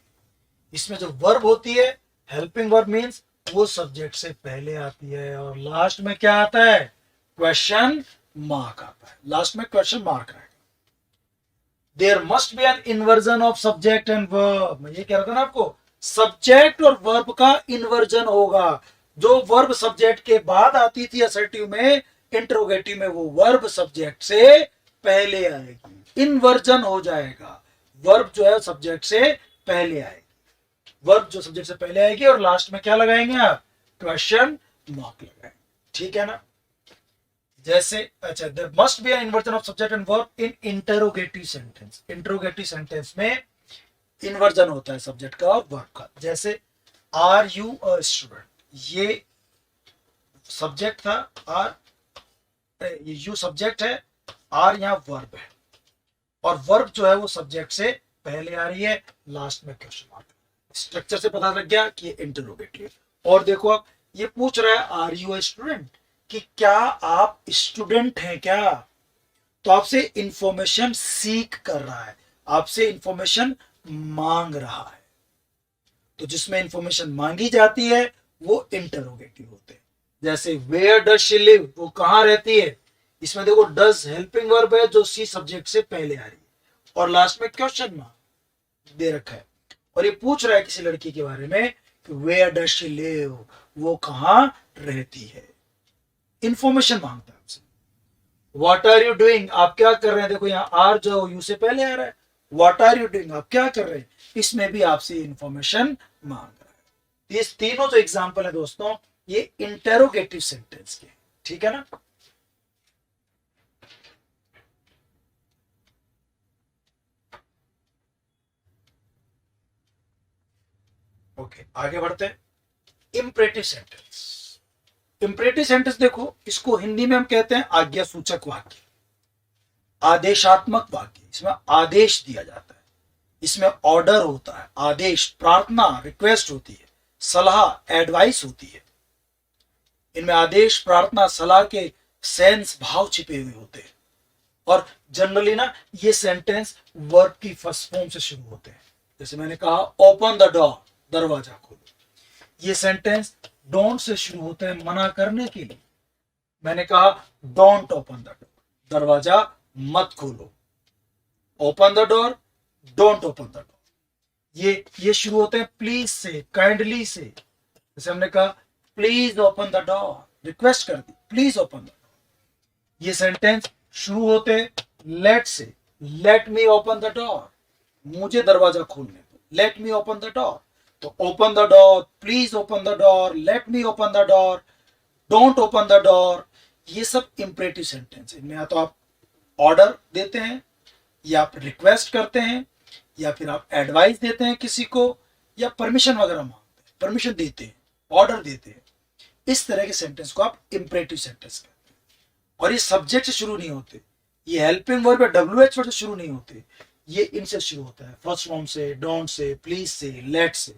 इसमें जो वर्ब होती है, हेल्पिंग वर्ब मीन्स, वो सब्जेक्ट से पहले आती है, और लास्ट में क्या आता है, क्वेश्चन मार्क आता है। लास्ट में क्वेश्चन मार्क आएगा। There must be an inversion of subject and verb. मैं ये कह रहा था ना आपको, सब्जेक्ट और वर्ब का इन्वर्जन होगा। जो वर्ब सब्जेक्ट के बाद आती थी असर्टिव में, इंटरोगेटिव में वो वर्ब सब्जेक्ट से पहले आएगी, इन्वर्जन हो जाएगा। वर्ब जो है सब्जेक्ट से पहले आएगी, वर्ब जो सब्जेक्ट से पहले आएगी, और लास्ट में क्या लगाएंगे आप, क्वेश्चन मार्क लगाएंगे, ठीक है ना। जैसे अच्छा, there must be an inversion of subject and verb in interrogative sentence. Interrogative sentence में इन्वर्जन होता है सब्जेक्ट का और वर्ब का। जैसे आर यू अ स्टूडेंट, ये सब्जेक्ट था, आर, ये यू सब्जेक्ट है, आर यहाँ वर्ब है, और वर्ब जो है वो सब्जेक्ट से पहले आ रही है, लास्ट में क्वेश्चन मार्क। स्ट्रक्चर से पता लग गया कि ये इंटरोगेटिव। और देखो आप, ये पूछ रहा है आर यू अ स्टूडेंट, कि क्या आप स्टूडेंट हैं क्या, तो आपसे इंफॉर्मेशन सीख कर रहा है, आपसे इंफॉर्मेशन मांग रहा है। तो जिसमें इंफॉर्मेशन मांगी जाती है वो इंटरोगेटिव होते हैं। जैसे वेयर डज शी लिव, वो कहां रहती है, इसमें देखो डज हेल्पिंग वर्ब है जो सी सब्जेक्ट से पहले आ रही है, और लास्ट में क्वेश्चन मार्क दे रखा है। और ये पूछ रहा है किसी लड़की के बारे में कि वेयर डज शी लिव, वो कहां रहती है, इंफॉर्मेशन मांगता है आपसे। व्हाट आर यू डूइंग, आप क्या कर रहे हैं, देखो यहाँ आर जो यू से पहले आ रहा है, व्हाट आर यू डूइंग, आप क्या कर रहे हैं, इसमें भी आपसे इंफॉर्मेशन मांग रहा है। ये तीनों जो एग्जाम्पल है दोस्तों, ये इंटेरोगेटिव सेंटेंस के, ठीक है ना। ओके, आगे बढ़ते हैं। Imperative sentence. इंपरेटिव सेंटेंस देखो, इसको हिंदी में हम कहते हैं आज्ञा सूचक वाक्य, आदेशात्मक वाक्य। इसमें आदेश दिया जाता है, इसमें ऑर्डर होता है, आदेश, प्रार्थना, रिक्वेस्ट होती है, सलाह, एडवाइस होती है। इनमें आदेश, प्रार्थना, सलाह के सेंस, भाव छिपे हुए होते हैं। और जनरली ना ये सेंटेंस वर्ब की फर्स्ट फॉर्म से शुरू होते हैं। जैसे मैंने कहा ओपन द डोर, दरवाजा खोलो, ये सेंटेंस डोंट से शुरू होते हैं, मना करने के लिए। मैंने कहा डोंट ओपन द डोर, दरवाजा मत खोलो। Open the door, don't open the door, ये शुरू होते हैं प्लीज से, काइंडली से। जैसे हमने कहा please open the door, request कर दी, प्लीज ओपन द डोर। ये सेंटेंस शुरू होते लेट से, let me open the door, मुझे दरवाजा खोलने दो, let me open the door. तो open the door, please open the door, let me open the door, don't open the door, ये सब इंपरेटिव सेंटेंस है। इनमें या तो आप ऑर्डर देते हैं, या आप रिक्वेस्ट करते हैं, या फिर आप एडवाइस देते हैं किसी को, या परमिशन वगैरह मांगते हैं, परमिशन देते हैं, ऑर्डर देते हैं। इस तरह के सेंटेंस को आप इंपरेटिव सेंटेंस कहते हैं। और ये सब्जेक्ट से शुरू नहीं होते, ये हेल्पिंग वर्ब या WH वर्ड से शुरू नहीं होते, ये इनसे शुरू होता है, फर्स्ट फॉर्म से, डोंट से, प्लीज से, लेट से।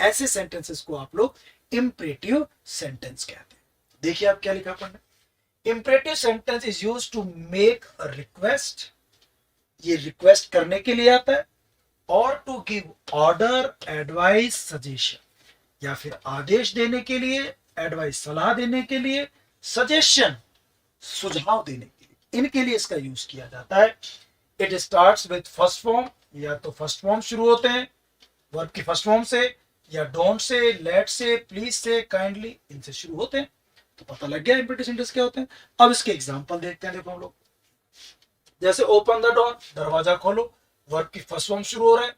ऐसे सेंटेंसेस को आप लोग इंपरेटिव सेंटेंस कहते हैं। देखिए आप क्या लिखा पढ़ने, imperative sentence is used to make a request, ये रिक्वेस्ट करने के लिए आता है, और to give order, advice, suggestion, या फिर आदेश देने के लिए, एडवाइस सलाह देने के लिए, सजेशन सुझाव देने के लिए, इनके लिए इसका यूज किया जाता है। It starts with first form, या तो फर्स्ट फॉर्म शुरू होते हैं वर्ब की फर्स्ट फॉर्म से, या डोंट से, लेट से, प्लीज से, काइंडली, इनसे शुरू होते हैं। तो पता लग गया इंपरेटिव सेंटेंस क्या होते हैं। अब इसके एग्जांपल देखते हैं। देखो हम लोग, जैसे ओपन द डोर, दरवाजा खोलो, वर्ब की फर्स्ट फॉर्म शुरू हो रहा है।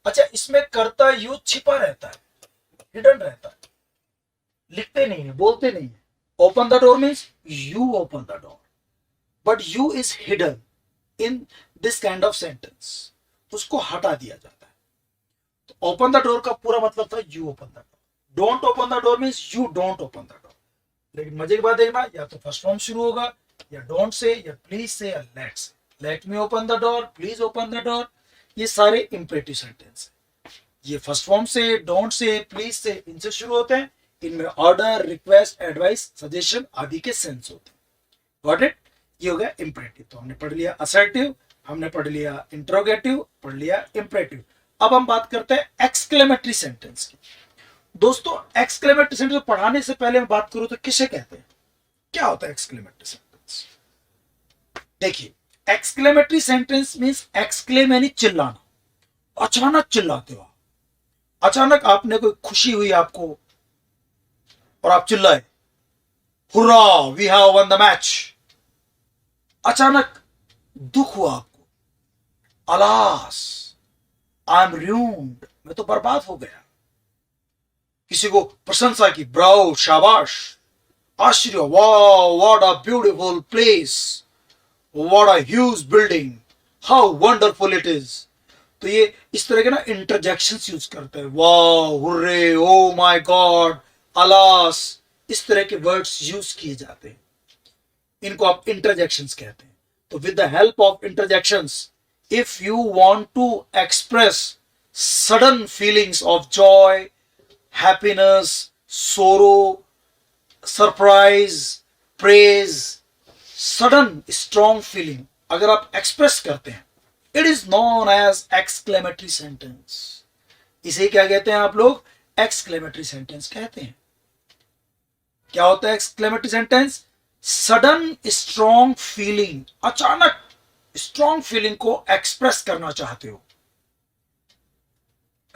अच्छा, इसमें कर्ता यू छिपा रहता है, हिडन रहता है, लिखते नहीं है, बोलते नहीं है। Open the door means you open the door, but you is hidden in this kind of sentence, उसको हटा दिया जाता है। तो ओपन द डोर का पूरा मतलब था you open the door. Don't open the door means you don't open the door. लेकिन मजे की बात देखना, या तो फर्स्ट फॉर्म शुरू होगा, या डोंट से, या प्लीज से, या लेट से। Let me open the door, please open the door, ये सारे इंपरेटिव सेंटेंस है। ये फर्स्ट फॉर्म से, डोंट से, प्लीज से, इनसे शुरू होते हैं। इनमें ऑर्डर, रिक्वेस्ट, एडवाइस, सजेशन आदि के सेंस होते हैं। Got it? ये हो गया इंपरेटिव। तो हमने पढ़ लिया असर्टिव, हमने पढ़ लिया इंट्रोगेटिव, पढ़ लिया इंपरेटिव। अब हम बात करते हैं एक्सक्लेमेटरी सेंटेंस की। दोस्तों, एक्सक्लेमेटरी सेंटेंस पढ़ाने से पहले मैं बात करूं तो किसे कहते हैं, क्या होता है एक्सक्लेमेटरी सेंटेंस? देखिए, एक्सक्लेमेटरी सेंटेंस मीन्स एक्सक्लेम यानी चिल्लाना, अचानक चिल्लाते हो, अचानक आपने कोई खुशी हुई आपको और आप चिल्लाए, hurrah we have won the match. अचानक दुख हुआ आपको, अलास आई एम रून्ड, मैं तो बर्बाद हो गया। किसी को प्रशंसा की, ब्राउ शाबाश, आश्चर्य, wow what a beautiful place, what a huge building, how wonderful it is. तो ये इस तरह के ना इंटरजेक्शंस यूज करते हैं, wow, hurray, oh my God, alas, इस तरह के वर्ड्स यूज किए जाते हैं, इनको आप इंटरजेक्शंस कहते हैं। तो with the help of interjections, if you want to express sudden feelings of joy, happiness, sorrow, surprise, praise, sudden strong feeling अगर आप एक्सप्रेस करते हैं, it is known as exclamatory sentence. इसे क्या कहते हैं आप लोग? एक्सक्लेमेटरी सेंटेंस कहते हैं। क्या होता है exclamatory sentence? Sudden strong feeling, अचानक स्ट्रॉन्ग फीलिंग को एक्सप्रेस करना चाहते हो,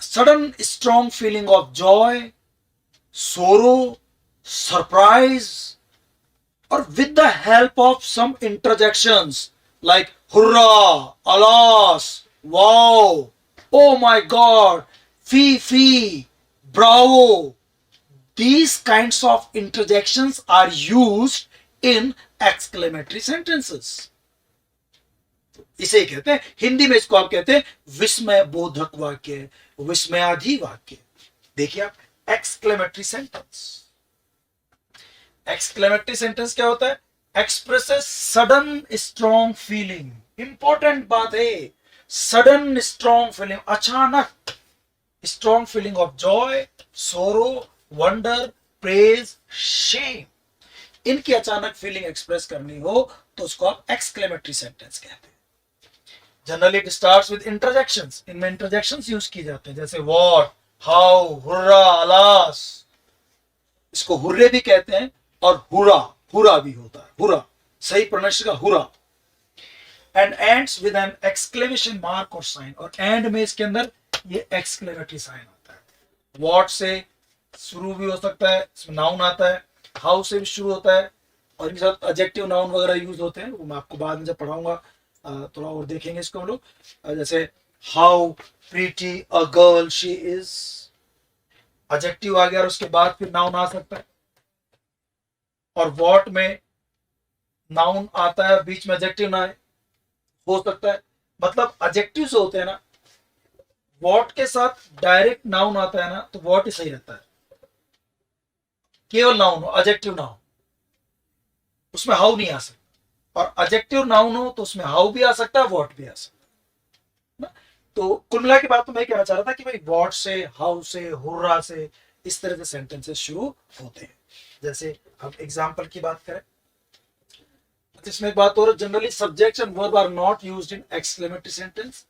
sudden strong feeling of Joy, सोरो, सरप्राइज, और with the help of some interjections like hurrah, alas, wow, oh my god, fee, bravo, these kinds of interjections are used in exclamatory sentences. इसे कहते हैं, हिंदी में इसको आप कहते हैं विस्मय बोधक वाक्य, विस्मयाधि वाक्य। देखिए आप, एक्सक्लेमेटरी सेंटेंस, एक्सक्लेमेटरी सेंटेंस क्या होता है? Expresses sudden strong feeling. Important बात है, सडन स्ट्रॉन्ग फीलिंग, अचानक स्ट्रॉन्ग फीलिंग ऑफ जॉय, सोरो, वंडर, प्रेज, शेम, इनकी अचानक फीलिंग एक्सप्रेस करनी हो तो उसको आप एक्सक्लेमेटरी सेंटेंस कहते हैं। Generally it starts with interjections, इनमें इंटरजेक्शंस यूज किए जाते हैं, जैसे व्हाट, हाउ, हुर्रा, अलास, इसको हुर्रे भी कहते हैं और हुरा भी होता है, हुरा सही प्रोनाउंसिएशन का हुरा। And ends with an exclamation mark और साइन, और एंड में इसके अंदर ये एक्सक्लेमेटरी साइन आता है। व्हाट से शुरू भी हो सकता है, इसमें नाउन आता है, हाउ से भी शुरू होता है, और इनके साथ एडजेक्टिव नाउन वगैरह यूज होते हैं, वो मैं आपको बाद में जब पढ़ाऊंगा थोड़ा और देखेंगे इसको हम लोग। जैसे how pretty a girl she is, adjective आ गया और उसके बाद फिर नाउन आ सकता है। और व्हाट में नाउन आता है, बीच में एडजेक्टिव ना हो सकता है, मतलब एडजेक्टिव जो होते हैं ना, व्हाट के साथ डायरेक्ट नाउन आता है ना, तो व्हाट ही सही रहता है, केवल नाउन हो, एडजेक्टिव ना हो, उसमें हाउ नहीं आ सकता, और एडजेक्टिव नाउन हो तो उसमें हाउ भी आ सकता है, व्हाट भी आ सकता है। तो कुल मिला के बात तो मैं कहना चाह रहा था कि भाई व्हाट से, हाउ से, हुर्रा से, इस तरह से सेंटेंसेस शुरू होते हैं। जैसे अब एग्जांपल की बात करें, इसमें एक बात और, generally subject and verb are not used in exclamatory sentence.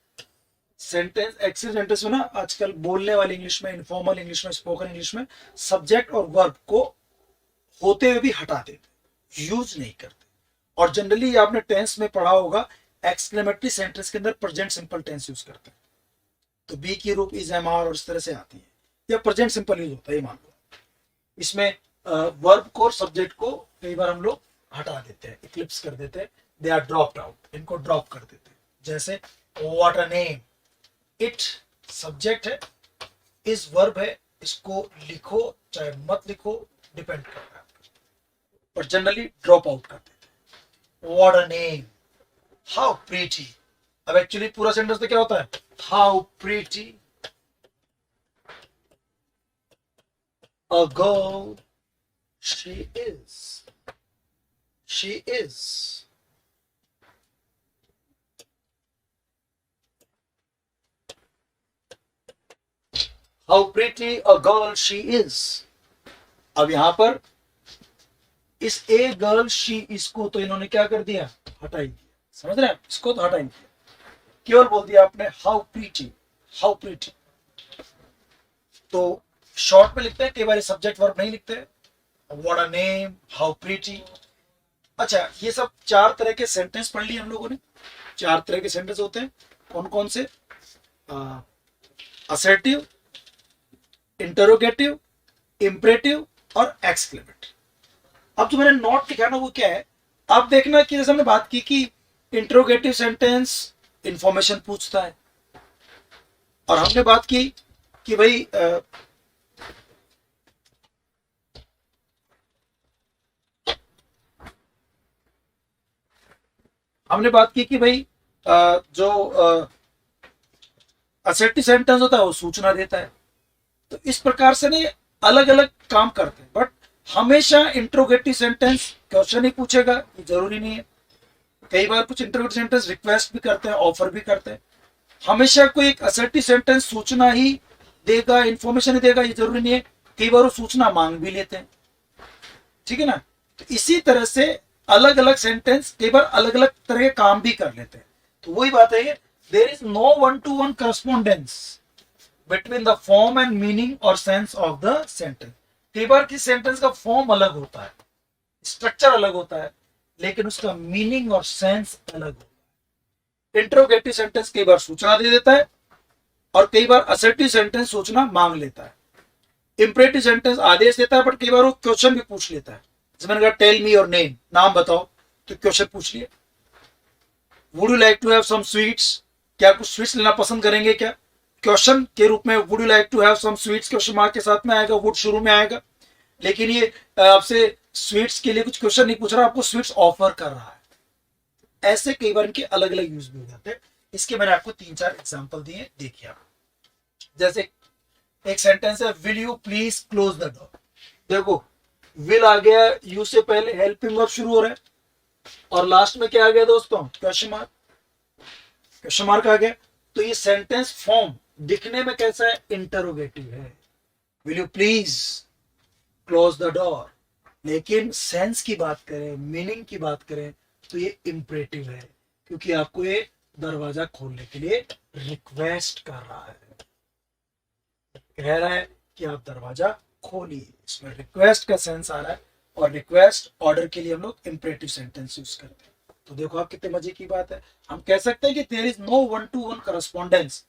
एक्सेल सेंटेंस में ना आजकल बोलने वाली इंग्लिश में, इनफॉर्मल इंग्लिश में, स्पोकन इंग्लिश में सब्जेक्ट और वर्ब को होते हुए भी हटा देते, यूज नहीं करते। और जनरली आपने टेंस में पढ़ा होगा, एक्सक्लेमेटरी सेंटेंस के अंदर प्रेजेंट सिंपल टेंस यूज करते हैं, तो बी की रूप इज, एम, आर और इस तरह से आती है, या प्रेजेंट सिंपल यूज होता है, ये मान लो। इसमें वर्ब को और सब्जेक्ट को कई बार हम लोग हटा देते हैं, इक्लिप्स कर देते हैं, दे आर ड्रॉप्ड आउट, इनको ड्रॉप कर देते हैं। जैसे what a name, it subject है, इस वर्ब है, इसको लिखो चाहे मत लिखो, डिपेंड करता है, पर जनरली ड्रॉप आउट कर देते हैं। What a name, how pretty, अब एक्चुअली पूरा सेंटेंस तो क्या होता है, how pretty a girl she is, she is, how pretty a girl she is। अब यहां पर इस ए गर्ल शी, इसको तो इन्होंने क्या कर दिया, हटा ही दिया, समझ रहे हैं, इसको तो हटा ही दिया, केवल बोल दिया आपने हाउ प्रीटी, हाउ प्रीटी। तो शॉर्ट में लिखते हैं, कई बार सब्जेक्ट वर्ब नहीं लिखते, what a name, how pretty. अच्छा, ये सब चार तरह के सेंटेंस पढ़ लिए हम लोगों ने। 4 तरह के सेंटेंस होते हैं। कौन कौन से? असर्टिव, इंटरोगेटिव, इम्परेटिव और एक्सक्लेमेटरी। अब जो मैंने नोट लिखा ना वो क्या है, आप देखना कि जैसे हमने बात की कि इंटरोगेटिव सेंटेंस इंफॉर्मेशन पूछता है, और हमने बात की कि भाई जो असर्टिव सेंटेंस होता है वो सूचना देता है। तो इस प्रकार से ना अलग अलग काम करते हैं, बट हमेशा इंट्रोगेटिव सेंटेंस क्वेश्चन ही पूछेगा ये जरूरी नहीं है। कई बार कुछ इंट्रोगेटिव सेंटेंस रिक्वेस्ट भी करते हैं, ऑफर भी करते हैं। हमेशा कोई एक असर्टिव सेंटेंस सूचना ही देगा, इंफॉर्मेशन ही देगा ये जरूरी नहीं है। कई बार वो सूचना मांग भी लेते हैं, ठीक है ना। तो इसी तरह से अलग अलग सेंटेंस कई बार अलग अलग तरह के काम भी कर लेते हैं। तो वही बात है, there is no one to one correspondence between the form and meaning और सेंस ऑफ द सेंटेंस। कई बार किस सेंटेंस का फॉर्म अलग होता है, स्ट्रक्चर अलग होता है, लेकिन उसका मीनिंग और सेंस अलग होता है। इंट्रोगेटिव सेंटेंस कई बार सूचना दे देता है और कई बार असर्टिव सेंटेंस सूचना मांग लेता है। इंपरेटिव सेंटेंस आदेश देता है, बट कई बार वो क्वेश्चन भी पूछ लेता है। जैसे मैंने कहा टेल मी योर नेम, नाम बताओ, तो क्वेश्चन पूछ लिया। Would you like to have some sweets, क्या कुछ स्वीट्स लेना पसंद करेंगे क्या, क्वेश्चन के रूप में would you like to have some sweets question mark के साथ में आएगा, वुड शुरू में आएगा। लेकिन ये आपसे स्वीट्स के लिए कुछ क्वेश्चन नहीं पूछ रहा, आपको स्वीट्स ऑफर कर रहा है। ऐसे कई बार इनके अलग अलग यूज भी हो जाते हैं। इसके मैंने आपको 3-4 एग्जांपल दिए, देखिए आप। जैसे एक सेंटेंस है, will you please close the door. देखो विल आ गया, यू से पहले हेल्पिंग वर्ब शुरू हो रहा है, और लास्ट में क्या आ गया दोस्तों, क्वेश्चन मार्क। क्वेश्चन मार्क आ गया, तो ये सेंटेंस फॉर्म दिखने में कैसा है, इंटरोगेटिव है, will you please close the door. लेकिन सेंस की बात करें, मीनिंग की बात करें, तो ये इंपरेटिव है, क्योंकि आपको ये दरवाजा खोलने के लिए रिक्वेस्ट कर रहा है, कह रहा है कि आप दरवाजा खोलिए। इसमें रिक्वेस्ट का सेंस आ रहा है, और रिक्वेस्ट ऑर्डर के लिए हम लोग इंपरेटिव सेंटेंस यूज करते हैं। तो देखो आप कितने मजे की बात है। हम कह सकते हैं कि there is no one to one correspondence,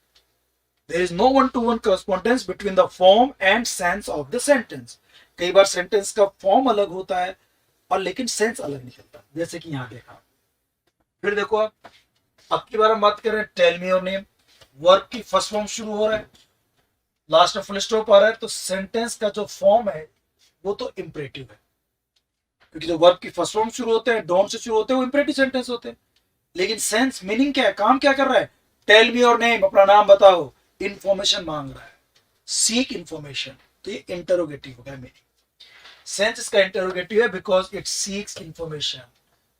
there is no one to one correspondence between the form and sense of the sentence. कई बार सेंटेंस का फॉर्म अलग होता है और लेकिन सेंस अलग निकलता है, जैसे कि यहां देखा। फिर देखो आप, अब की बार हम बात कर रहे हैं tell me your name. Verb की फर्स्ट फॉर्म शुरू हो रहा है, लास्ट में फुल स्टॉप आ रहा है, तो सेंटेंस का जो फॉर्म है वो तो इंपरेटिव है, क्योंकि जो वर्ब की फर्स्ट फॉर्म शुरू होते हैं, डोंट से शुरू होते हैं, वो इंपरेटिव सेंटेंस होते हैं। लेकिन सेंस, मीनिंग क्या है, काम क्या कर रहा है, टेल मी योर नेम, अपना नाम बताओ, इंफॉर्मेशन मांग रहा है, सीक इंफॉर्मेशन, तो ये इंटरोगेटिव हो गया मीनिंग। सेंस इसका इंटरोगेटिव है बिकॉज इट सीक्स इंफॉर्मेशन,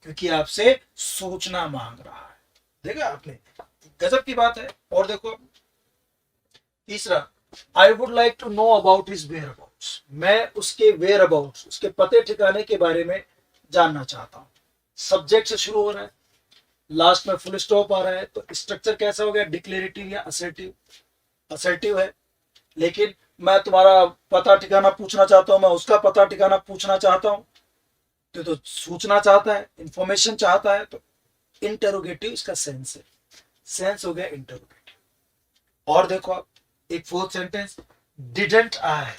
क्योंकि आपसे सूचना मांग रहा है। देखा आपने, गजब की बात है। और देखो तीसरा, I would like to know about his whereabouts. मैं उसके वेयर अबाउट्स, उसके पते ठिकाने के बारे में जानना चाहता हूं। सब्जेक्ट से शुरू हो रहा है, लास्ट में फुल स्टॉप आ रहा है, तो स्ट्रक्चर कैसा हो गया, डिक्लेरेटिव या असर्टिव। असर्टिव है, लेकिन मैं तुम्हारा पता ठिकाना पूछना चाहता हूं, मैं उसका पता ठिकाना पूछना चाहता हूं, तो सूचना चाहता है, इंफॉर्मेशन चाहता है, तो इंटरोगेटिव इसका सेंस है, सेंस हो गया इंटरोगेटिव। और देखो आप, एक fourth sentence, didn't I,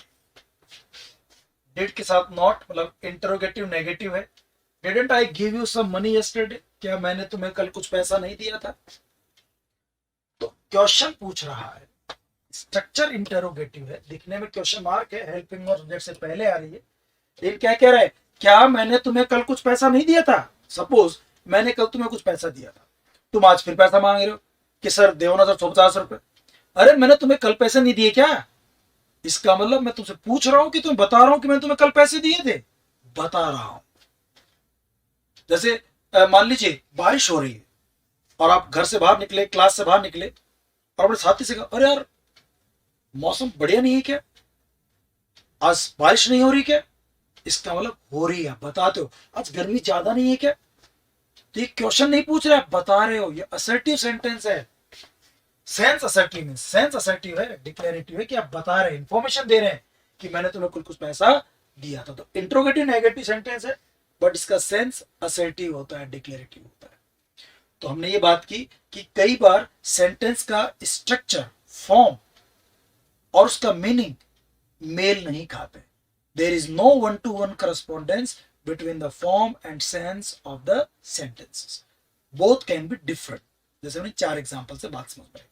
did के साथ नॉट, मतलब इंटरोगेटिव नेगेटिव है। Didn't I give you some money yesterday, क्या मैंने तुम्हें कल कुछ पैसा नहीं दिया था। तो क्वेश्चन पूछ रहा है, स्ट्रक्चर इंटरोगेटिव है, दिखने में क्वेश्चन मार्क है, हेल्पिंग और सब्जेक्ट से पहले आ रही है, लेकिन क्या कह रहा है, क्या मैंने तुम्हें कल कुछ पैसा नहीं दिया था। सपोज मैंने कल तुम्हें कुछ पैसा दिया था, तुम आज फिर पैसा मांग रहे हो कि सर देव ना सर 150 रुपए। अरे मैंने तुम्हें कल पैसे नहीं दिए क्या, इसका मतलब मैं तुमसे पूछ रहा हूं कि तुम बता रहा हूं कि मैंने तुम्हें कल पैसे दिए थे, बता रहा हूं। जैसे मान लीजिए बारिश हो रही है और आप घर से बाहर निकले, क्लास से बाहर निकले, और अपने साथी से कहा, अरे यार मौसम बढ़िया नहीं है क्या, आज बारिश नहीं हो रही क्या। इसका मतलब हो रही है, बताते हो, आज गर्मी ज्यादा नहीं है क्या। तो ये क्वेश्चन नहीं पूछ रहे, आप बता रहे हो, ये असर्टिव सेंटेंस है। सेंस असर्टिव में, सेंस असर्टिव है, डिक्लेरेटिव है कि आप बता रहे हैं, इंफॉर्मेशन दे रहे हैं कि मैंने तुम्हें कुछ पैसा दिया था। तो इंट्रोगेटिव नेगेटिव सेंटेंस है, बट इसका सेंस असर्टिव होता है, डिक्लेरेटिव होता है। तो हमने ये बात की कि कई बार सेंटेंस का स्ट्रक्चर, फॉर्म और उसका मीनिंग मेल नहीं खाते. There is no one to one correspondence between the form and sense of the sentences. Both can be different. जैसे हमने 4 एग्जांपल से बात समझ पाई.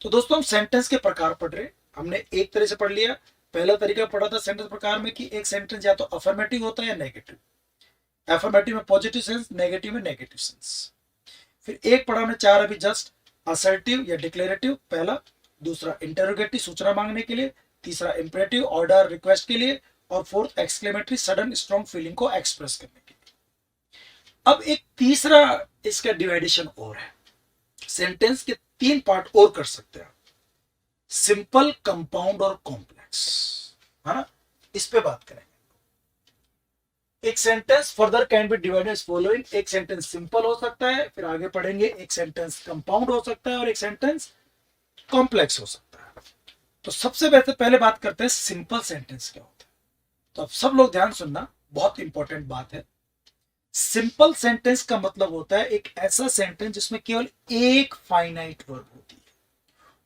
तो दोस्तों हम सेंटेंस के प्रकार पढ़ रहे. हमने एक तरह से पढ़ लिया. पहला तरीका पढ़ा था सेंटेंस प्रकार में कि एक सेंटेंस या तो अफर्मेटिव होता है या नेगेटिव. अफर्मेटिव में पॉजिटिव सेंस, नेगेटिव में नेगेटिव सेंस. फिर एक पढ़ा हमने 4 अभी जस्ट, असर्टिव या डिक्लेरेटिव पहला, दूसरा इंटरोगेटिव सूचना मांगने के लिए, तीसरा इंपरेटिव ऑर्डर रिक्वेस्ट के लिए, और fourth exclamatory sudden strong feeling को एक्सप्रेस करने के लिए. अब एक तीसरा इसका डिवाइडेशन और है. सेंटेंस के 3 पार्ट और कर सकते हैं. सिंपल, कंपाउंड और कॉम्प्लेक्स, है ना. इस पे बात करेंगे. एक sentence further can be divided as following. एक सेंटेंस सिंपल हो सकता है, फिर आगे पढ़ेंगे एक सेंटेंस कंपाउंड हो सकता है और एक सेंटेंस कॉम्प्लेक्स हो सकता है. तो सबसे पहले बात करते हैं सिंपल सेंटेंस क्या होता है. तो अब सब लोग ध्यान सुनना, बहुत इंपॉर्टेंट बात है. सिंपल सेंटेंस का मतलब होता है एक ऐसा सेंटेंस जिसमें केवल एक फाइनाइट वर्ब होती है.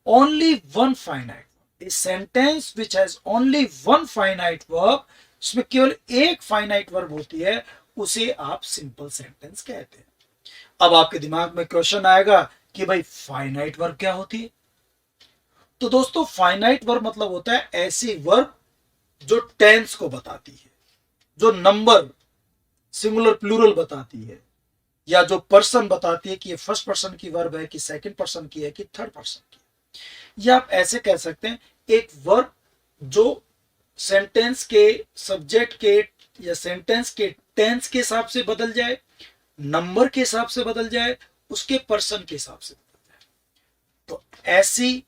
Only one finite. A sentence which has only one finite verb, जिसमें केवल एक फाइनाइट वर्ब होती है, उसे आप सिंपल सेंटेंस कहते हैं. अब आपके दिमाग में क्वेश्चन आएगा कि भाई फाइनाइट वर्ब क्या होती है. तो दोस्तों फाइनाइट वर्ब मतलब होता है ऐसी वर्ब जो टेंस को बताती है, जो नंबर सिंगुलर प्लूरल बताती है, या जो पर्सन बताती है कि ये फर्स्ट पर्सन की वर्ब है कि सेकंड पर्सन की है कि थर्ड पर्सन की है. या आप ऐसे कह सकते हैं एक वर्ब जो सेंटेंस के सब्जेक्ट के या सेंटेंस के टेंस के हिसाब से बदल जाए, नंबर के हिसाब से बदल जाए, उसके पर्सन के हिसाब से बदल जाए. तो ऐसी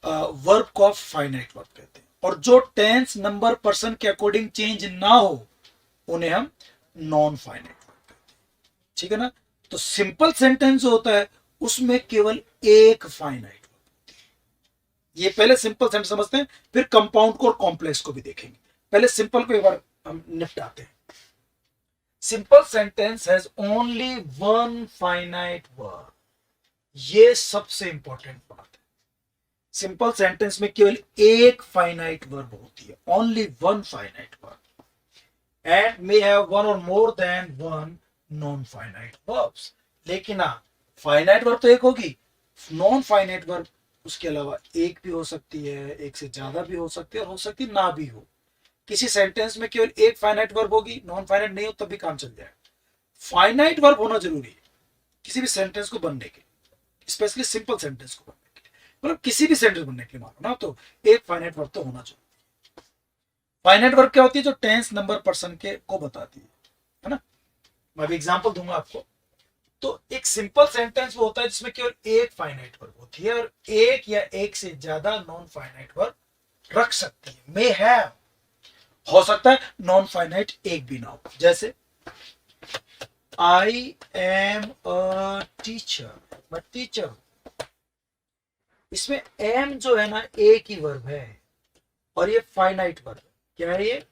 वर्ब को आप फाइनाइट वर्ब कहते हैं. और जो टेंस, नंबर, पर्सन के अकॉर्डिंग चेंज ना हो, उन्हें हम नॉन फाइनाइट वर्ब कहते हैं. ठीक है ना. तो सिंपल सेंटेंस जो होता है उसमें केवल एक फाइनाइट वर्ब होती है. ये पहले सिंपल सेंटेंस समझते हैं, फिर कंपाउंड को और कॉम्प्लेक्स को भी देखेंगे. पहले सिंपल को एक बार हम निपटाते हैं. Simple sentence has only one finite verb. ये सबसे इंपॉर्टेंट बात है. सिंपल सेंटेंस में केवल एक फाइनाइट वर्ब होती है. Only one finite verb. And may have one or more than one non-finite verbs. लेकिन हाँ, फाइनाइट वर्ब तो एक होगी, नॉन फाइनाइट वर्ब उसके अलावा एक भी हो सकती है, एक से ज्यादा भी हो सकती है, और हो सकती है ना भी हो. किसी सेंटेंस में केवल एक फाइनाइट वर्ब होगी, नॉन फाइनाइट नहीं हो तब भी काम चल जाएगा. फाइनाइट वर्ब होना जरूरी है किसी भी सेंटेंस को बनने के लिए, स्पेशली सिंपल सेंटेंस को बनने के लिए. मतलब किसी भी सेंटेंस बनने के लिए मानो ना, तो एक फाइनाइट वर्ब तो होना चाहिए. फाइनाइट वर्ब क्या होती है? जो टेंस, नंबर, पर्सन के को बताती है ना. मैं अभी एग्जांपल दूंगा आपको. तो एक सिंपल सेंटेंस वो होता है जिसमें केवल एक फाइनाइट वर्ब होती है, और एक या एक से ज्यादा नॉन फाइनाइट वर्ब रख सकती है. मे हैव हो सकता है, नॉन फाइनाइट एक भी ना हो. जैसे आई एम अ टीचर, मैं टीचर हूं. इसमें एम जो है ना एक ही वर्ब है, और ये फाइनाइट वर्ब. क्या है ये?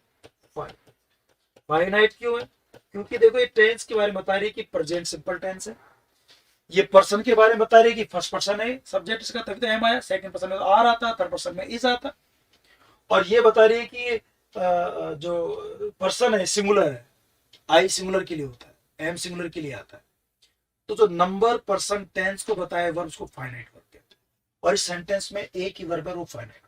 फाइनाइट क्यों है? क्योंकि देखो ये टेंस के बारे में बता रही है कि प्रेजेंट सिंपल टेंस है. ये पर्सन के बारे में बता रही है कि फर्स्ट पर्सन है सब्जेक्ट इसका, तभी तो एम आया. सेकंड पर्सन में आर आता, थर्ड पर्सन में इज आता. और ये बता रही है कि जो पर्सन है सिंगुलर है, आई सिंगुलर के लिए होता है, एम सिंगुलर के लिए आता है. तो जो नंबर, पर्सन, टेंस को बताया वर्ब उसको फाइनाइट वर्ब कहते हैं. और इस सेंटेंस में एक ही वर्ब है, वो फाइनाइट.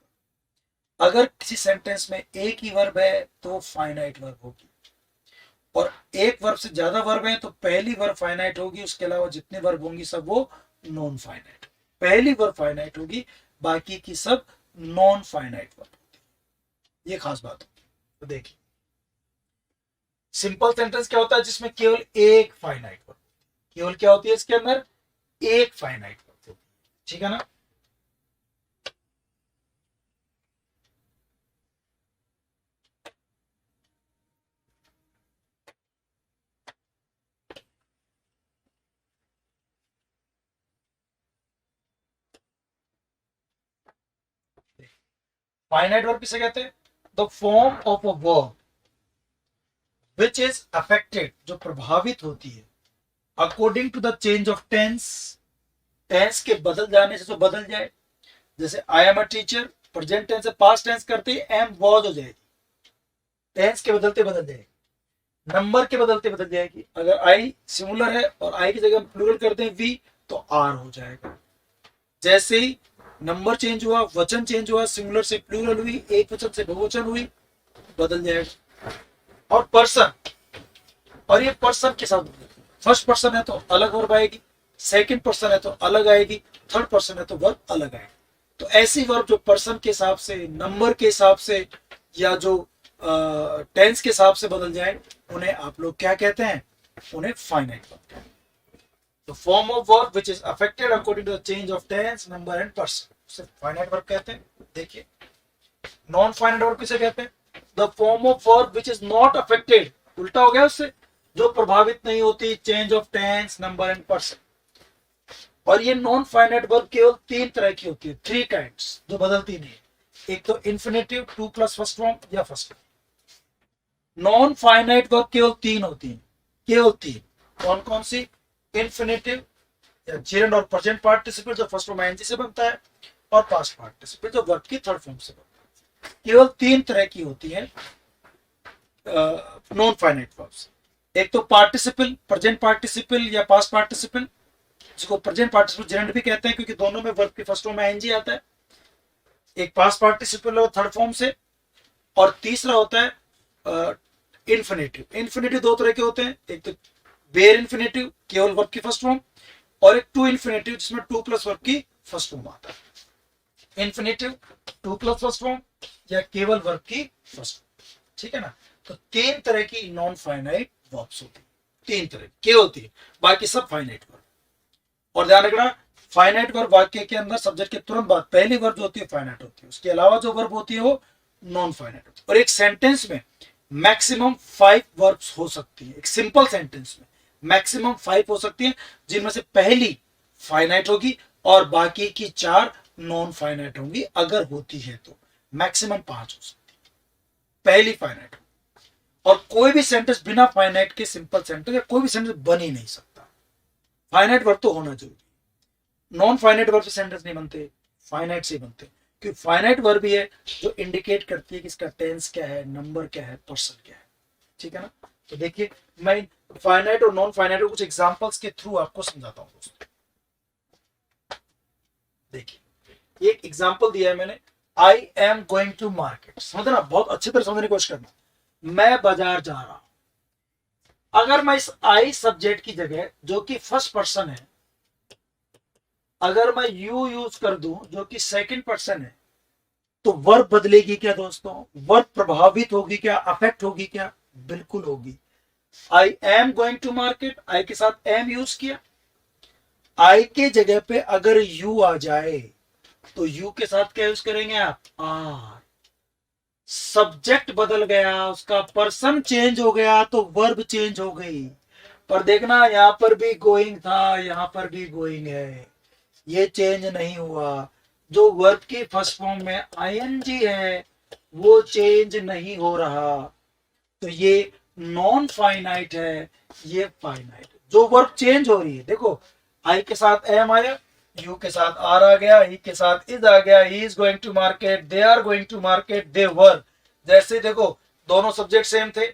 अगर किसी सेंटेंस में एक ही वर्ब है तो फाइनाइट वर्ब होगी, और एक वर्ब से ज्यादा वर्ब है तो पहली वर्ब फाइनाइट होगी, उसके अलावा जितने वर्ब होंगी सब वो नॉन फाइनाइट. पहली वर्ब फाइनाइट होगी, बाकी की सब नॉन फाइनाइट वर्ब होती है. ये खास बात होती है. तो देखिए सिंपल सेंटेंस क्या होता है? जिसमें केवल एक फाइनाइट वर्ब. केवल क्या होती है इसके अंदर? एक फाइनाइट वर्ब होती है. ठीक है ना. फाइनाइट वर्ब किसे कहते हैं? The form of a verb which is affected, जो प्रभावित होती है, according to the change of tense, tense के बदल जाने से जो बदल जाए, जैसे I am a teacher, present tense से पास्ट टेंस करते एम वॉज हो जाएगी, टेंस के बदलते बदल जाएगी, नंबर के बदलते बदल जाएगी। अगर आई सिंगुलर है और आई की जगह हम प्लूरल करते हैं वी, तो आर हो जाएगा। जैसे ही नंबर चेंज हुआ, वचन चेंज हुआ, सिंगुलर से प्लूरल हुई, एक वचन से बहुवचन हुई, बदल जाएगा। और पर्सन, और ये पर्सन के साथ फर्स्ट पर्सन है तो अलग वर्ब आएगी, सेकंड पर्सन है तो अलग आएगी, थर्ड पर्सन है तो वर्ब अलग आएगी। तो ऐसी वर्ब जो पर्सन के हिसाब से, नंबर के हिसाब से, या जो टेंस के हिसाब से बदल जाए, उन्हें आप लोग क्या कहते हैं? उन्हें फाइनाइट वर्ब कहते हैं। The form of verb which is affected according to the change of tense, number and person, उसे फाइनाइट वर्ब कहते हैं। देखिए नॉन फाइनाइट वर्ब किसे कहते हैं? The form of verb which is not affected, उल्टा हो गया उससे, जो प्रभावित नहीं होती change of tense, number and person. और ये नॉन फाइनाइट वर्ब केवल 3 तरह की होती है, 3 काइंड्स, जो बदलती नहीं है। एक तो इन्फिनेटिव, 2 प्लस फर्स्ट फॉर्म या first form. Non finite verb केवल 3 होती है, केवल 3। कौन कौन सी? इन्फिनेटिव या जेरेंड और प्रेजेंट पार्टिसिपल जो फर्स्ट फॉर्म आईएनजी से बनता है, और पास्ट पार्टिसिपल जो वर्ब की थर्ड फॉर्म से बनता है। केवल 3 तरह की होती है नॉन फाइनाइट वर्ब्स। एक तो पार्टिसिपल, प्रेजेंट पार्टिसिपल या पास्ट पार्टिसिपल, जिसको प्रेजेंट पार्टिसिपल जेरेंड भी कहते हैं क्योंकि दोनों में वर्ब की फर्स्ट फॉर्म में आईएनजी आता है। एक पास्ट पार्टिसिपल और थर्ड फॉर्म से, और तीसरा होता है इन्फिनेटिव। इन्फिनेटिव 2 तरह के होते हैं, एक तो बेयर इन्फिनेटिव केवल वर्ब की फर्स्ट फॉर्म, और एक टू इन्फिनेटिव जिसमें 2 प्लस वर्ब की फर्स्ट फॉर्म आता है। इन्फिनेटिव 2 प्लस फर्स्ट फॉर्म या केवल वर्ब की फर्स्ट फॉर्म, ठीक है ना। तो 3 तरह की नॉन फाइनाइट वर्ब्स होती है, 3 तरह केवल 3, बाकी सब फाइनाइट वर्ब। और ध्यान रखना, फाइनाइट वर्ब वाक्य के अंदर सब्जेक्ट के तुरंत बाद पहली वर्ब जो होती है फाइनाइट होती है, उसके अलावा जो वर्ब होती है वो नॉन फाइनाइट होती है। और एक सेंटेंस में मैक्सिमम 5 वर्ब्स हो सकती है, एक सिंपल सेंटेंस में मैक्सिमम 5 हो सकती है, जिनमें से पहली फाइनाइट होगी और बाकी की 4 नॉन फाइनाइट होंगी। अगर होती है तो मैक्सिमम 5 हो सकती है, पहली फाइनाइट। और कोई भी सेंटेंस बिना फाइनाइट के सिंपल सेंटेंस या कोई भी सेंटेंस बन ही नहीं सकता, फाइनाइट वर्ब तो होना जरूरी। नॉन फाइनाइट वर्ब से सेंटेंस नहीं बनते, फाइनाइट से बनते, क्योंकि फाइनाइट वर्ब ही है जो इंडिकेट करती है कि इसका टेंस क्या है, नंबर क्या है, पर्सन क्या है, ठीक है ना। तो देखिए मैं फाइनाइट और नॉन फाइनाइट कुछ एग्जांपल्स के थ्रू आपको समझाता हूं दोस्तों। देखिए एक एग्जांपल दिया है मैंने, I am going to market. समझना, बहुत अच्छी तरह समझने की कोशिश करना। मैं बाजार जा रहा हूं। अगर मैं इस आई सब्जेक्ट की जगह, जो कि फर्स्ट पर्सन है, अगर मैं यू यूज कर दूं जो कि सेकंड पर्सन है, तो वर्ब बदलेगी क्या दोस्तों? वर्ब प्रभावित होगी क्या, अफेक्ट होगी क्या? बिल्कुल होगी। I am going to market, I के साथ एम यूज किया, आई के जगह पे अगर यू आ जाए तो यू के साथ क्या यूज करेंगे आप? आर। सब्जेक्ट बदल गया, उसका पर्सन चेंज हो गया, तो वर्ब चेंज हो गई। पर देखना यहां पर भी गोइंग था, यहां पर भी गोइंग है, ये चेंज नहीं हुआ। जो वर्ब की फर्स्ट फॉर्म में आईएनजी है वो चेंज नहीं हो रहा, तो ये नॉन फाइनाइट है, ये फाइनाइट। जो वर्ब चेंज हो रही है, देखो आई के साथ एम आया, यू के साथ आर आ गया, ही के साथ इज आ गया, he is going to market, they are going to market, they were. जैसे देखो दोनों सब्जेक्ट सेम थे,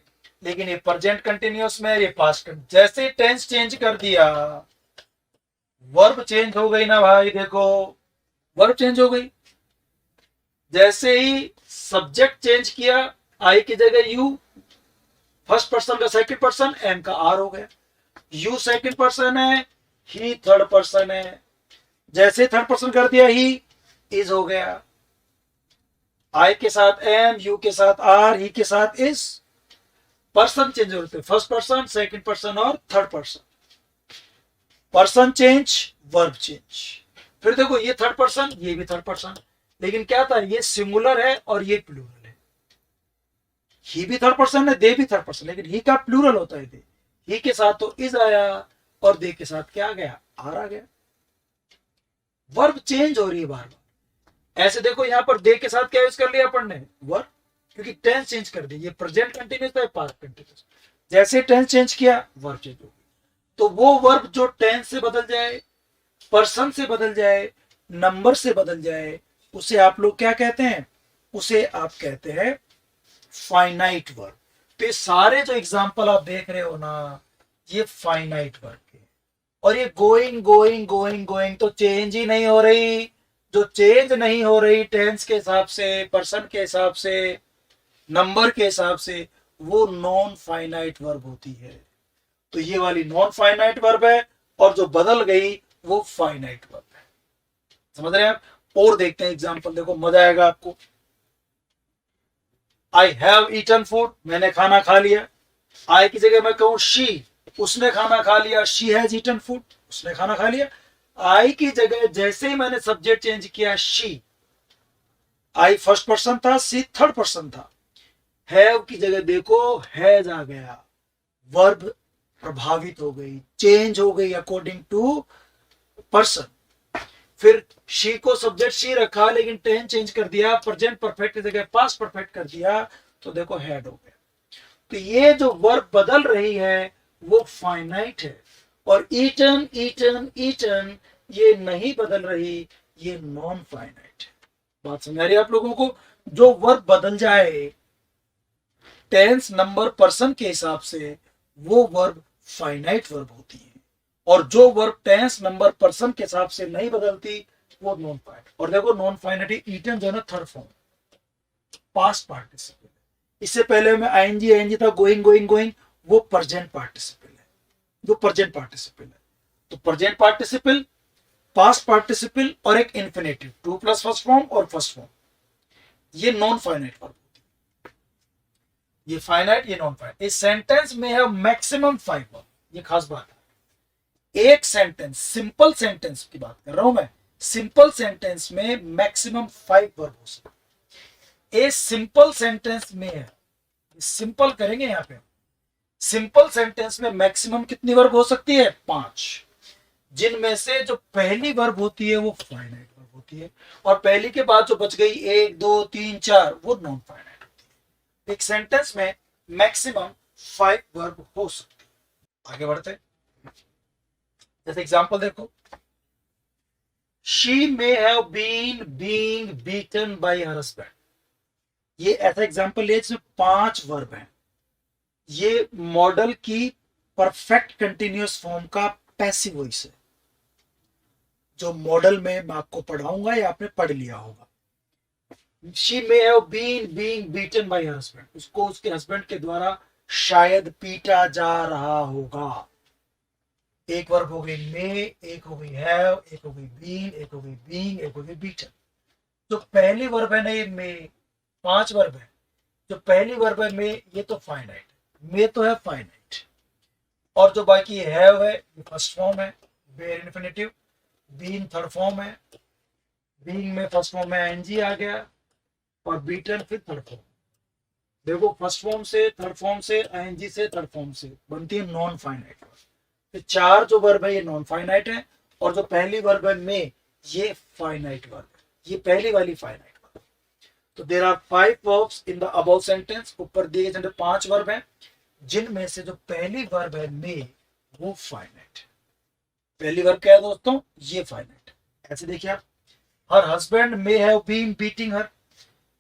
लेकिन ये प्रेजेंट कंटिन्यूअस में, ये पास्ट। जैसे टेंस चेंज कर दिया, वर्ब चेंज हो गई ना भाई, देखो वर्ब चेंज हो गई। जैसे ही सब्जेक्ट चेंज किया, आई की जगह यू, फर्स्ट पर्सन का सेकंड पर्सन, एम का आर हो गया। यू सेकंड पर्सन है, ही थर्ड पर्सन है। जैसे थर्ड पर्सन कर दिया, ही इज हो गया। आई के साथ एम, यू के साथ आर, ही के साथ इज। पर्सन चेंज होते, फर्स्ट पर्सन, सेकंड पर्सन और third person. Person change, verb change. फिर देखो ये थर्ड पर्सन, ये भी थर्ड पर्सन, लेकिन क्या था, ये सिंगुलर है और ये प्लूरल है। ही भी थर्ड पर्सन है, दे भी थर्ड पर्सन, लेकिन ही का प्लूरल होता है दे। ही के साथ तो इज आया और दे के साथ क्या आ गया, आर आ गया। वर्ब चेंज हो रही है बार बार। ऐसे देखो यहां पर दे के साथ क्या यूज कर लिया अपन ने, वर्ब, क्योंकि टेंस चेंज कर दी। ये प्रेजेंट कंटिन्यूअस है, पास्ट कंटिन्यूअस। जैसे टेंस चेंज किया, वर्ब चेंज हो गई। तो वो वर्ब जो टेंस से बदल जाए, पर्सन से बदल जाए, नंबर से बदल जाए, उसे आप लोग क्या कहते हैं? उसे आप कहते हैं फाइनाइट वर्ब। तो ये सारे जो एग्जाम्पल आप देख रहे हो ना, ये फाइनाइट वर्ब के। और ये गोइंग गोइंग गोइंग गोइंग तो चेंज ही नहीं हो रही। जो चेंज नहीं हो रही टेंस के हिसाब से, पर्सन के हिसाब से, नंबर के हिसाब से, वो नॉन फाइनाइट वर्ब होती है। तो ये वाली नॉन फाइनाइट वर्ब है, और जो बदल गई वो फाइनाइट वर्ब है। समझ रहे हैं आप? और देखते हैं एग्जाम्पल, देखो मजा आएगा आपको। आई हैव ईटन फूड, मैंने खाना खा लिया। आई की जगह मैं कहूं शी, उसने खाना खा लिया। शी हैज ईटन फूड, उसने खाना खा लिया। आई की जगह जैसे ही मैंने सब्जेक्ट चेंज किया शी, आई फर्स्ट पर्सन था, सी थर्ड पर्सन था। हैव की जगह देखो हैज आ गया, वर्ब प्रभावित हो गई, चेंज हो गई अकॉर्डिंग टू पर्सन। फिर शी को सब्जेक्ट शी रखा, लेकिन टेंस चेंज कर दिया, प्रेजेंट परफेक्ट की जगह पास्ट परफेक्ट कर दिया, तो देखो हैड हो गया। तो ये जो वर्ब बदल रही है वो फाइनाइट है। और ईटन ईटन ईटन ये नहीं बदल रही, ये नॉन फाइनाइट है। बात समझ आ रही है आप लोगों को? जो वर्ब बदल जाए टेंस, नंबर, पर्सन के हिसाब से, वो वर्ब फाइनाइट वर्ब होती है। और जो वर्ब टेंस, नंबर, पर्सन के हिसाब से नहीं बदलती, वो नॉन फाइनाइट। और देखो नॉन फाइनाइट ईटन जो है ना, थर्ड फॉर्म, पास्ट पार्टिसिपल। इससे पहले में आईएनजी आईएनजी था, गोइंग गोइंग गोइंग, वो प्रेजेंट पार्टिसिपल है, जो प्रेजेंट पार्टिसिपल है। तो प्रेजेंट पार्टिसिपल, पास्ट पार्टिसिपल और एक infinitive, two plus first form और फर्स्ट फॉर्म, ये नॉन फाइनाइट वर्ब होती है। ये फाइनाइट, ये नॉन फाइनाइट। इस सेंटेंस में है मैक्सिमम 5 वर्ब, ये खास बात है। एक सेंटेंस, सिंपल सेंटेंस की बात कर रहा हूं मैं, सिंपल सेंटेंस में मैक्सिमम 5 वर्ब हो सकते। ए सिंपल सेंटेंस में है, सिंपल करेंगे यहां पे, सिंपल सेंटेंस में मैक्सिमम कितनी वर्ब हो सकती है? 5, जिनमें से जो पहली वर्ब होती है वो फाइनाइट वर्ब होती है, और पहली के बाद जो बच गई 1 2 3 4, वो नॉन फाइनाइट होती है। एक सेंटेंस में मैक्सिमम 5 वर्ब हो सकती है। आगे बढ़ते हैं, जैसे एग्जांपल देखो, she may have been being beaten by her husband. ये ऐसा एग्जांपल है जिसमें 5 वर्ब हैं। ये मॉडल की परफेक्ट कंटिन्यूअस फॉर्म का पैसिव वॉइस है, जो मॉडल में मैं आपको पढ़ाऊंगा या आपने पढ़ लिया होगा। She may have been being beaten by her husband, उसको उसके हस्बैंड के द्वारा शायद पीटा जा रहा होगा। एक वर्ब हो गई मे, एक हो गई हैव, एक हो गई बीन, एक हो गई बीइंग, एक हो गई बीटन। जो पहली वर्ब है ना, ये मे, 5 वर्ब है। जो पहली वर्ब है मे, ये तो फाइनाइट, मे तो है फाइनाइट। और जो बाकी हैव है, ये फर्स्ट फॉर्म है, bare infinitive. Been third form है, बीइंग में फर्स्ट फॉर्म में एनजी आ गया, और बीटन फिर थर्ड फॉर्म। देखो फर्स्ट फॉर्म से, थर्ड फॉर्म से, आईएनजी से, थर्ड फॉर्म से बनती है नॉन फाइनाइट वर्ब। तो 4 जो वर्ब है ये नॉन फाइनाइट है, और जो पहली वर्ब है मे, ये फाइनाइट वर्ब है, ये पहली वाली फाइनाइट वर्ब। तो there are 5 verbs in the above sentence. ऊपर दिए गए 5 वर्ब हैं, जिनमें से जो पहली वर्ब है मे, वो फाइनाइट। पहली वर्ब क्या है दोस्तों? ये फाइनाइट। ऐसे देखिए आप, her husband may have been beating her,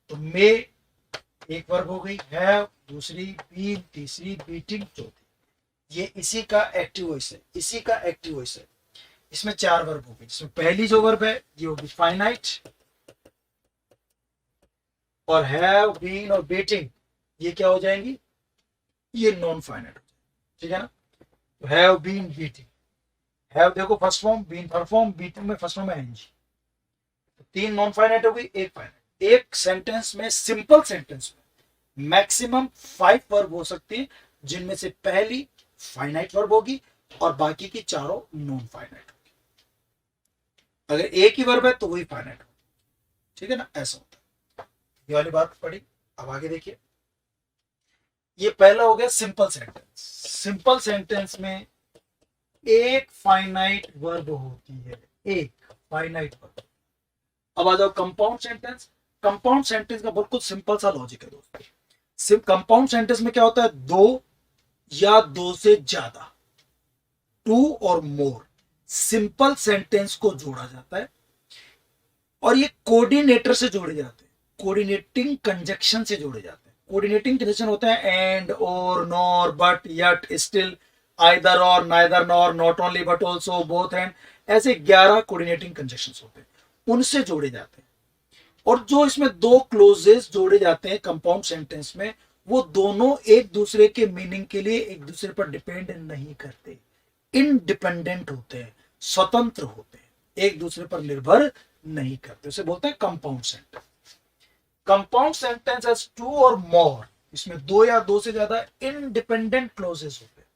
तो मे एक वर्ब हो गई, हैव दूसरी, बीन तीसरी, बीटिंग चौथी। ये इसी का एक्टिव वॉइस है, इसी का एक्टिव वॉइस है। इसमें 4 वर्ब हो गई, जिसमें पहली जो वर्ब है ये होगी फाइनाइट, और हैव, बीन और बीटिंग ये क्या हो जाएंगी? ये नॉन फाइनाइट। ठीक है ना? तो हैव बीन बीटिंग, हैव देखो first form, been third form, beating में फर्स्ट फॉर्म है एनजी। तो 3 नॉन फाइनाइट हो गई, एक फाइनाइट। एक सेंटेंस में, सिंपल सेंटेंस में मैक्सिमम 5 वर्ब हो सकती है, जिनमें से पहली फाइनाइट वर्ब होगी और बाकी की चारों नॉन फाइनाइट होगी। अगर एक ही वर्ब है तो वही फाइनाइट होगी। ठीक है ना? ऐसा होता है। ये वाली बात पढ़ी। अब आगे देखिए, ये पहला हो गया सिंपल सेंटेंस। सिंपल सेंटेंस में एक फाइनाइट वर्ब होती है, एक फाइनाइट वर्ब। अब आ जाओ कंपाउंड सेंटेंस। कंपाउंड सेंटेंस का बिल्कुल सिंपल सा लॉजिक है दोस्तों। कंपाउंड सेंटेंस में क्या होता है? 2 या 2 से ज्यादा, टू और मोर सिंपल सेंटेंस को जोड़ा जाता है और ये कोऑर्डिनेटर से जोड़े जाते हैं, कोऑर्डिनेटिंग कंजक्शन से जोड़े जाते हैं। कोऑर्डिनेटिंग कंजक्शन होता है and, or, nor, but, yet, still, either or, neither nor, not only but also, both and, ऐसे 11 कोऑर्डिनेटिंग कंजक्शंस होते हैं, उनसे जोड़े जाते हैं। और जो इसमें दो क्लोजेस जोड़े जाते हैं कंपाउंड सेंटेंस में, वो दोनों एक दूसरे के मीनिंग के लिए एक दूसरे पर डिपेंड नहीं करते, इंडिपेंडेंट होते हैं, स्वतंत्र होते हैं, एक दूसरे पर निर्भर नहीं करते, उसे बोलते हैं compound sentence. Compound sentence has two और मोर, इसमें दो या दो से ज्यादा इंडिपेंडेंट क्लोजेस होते हैं,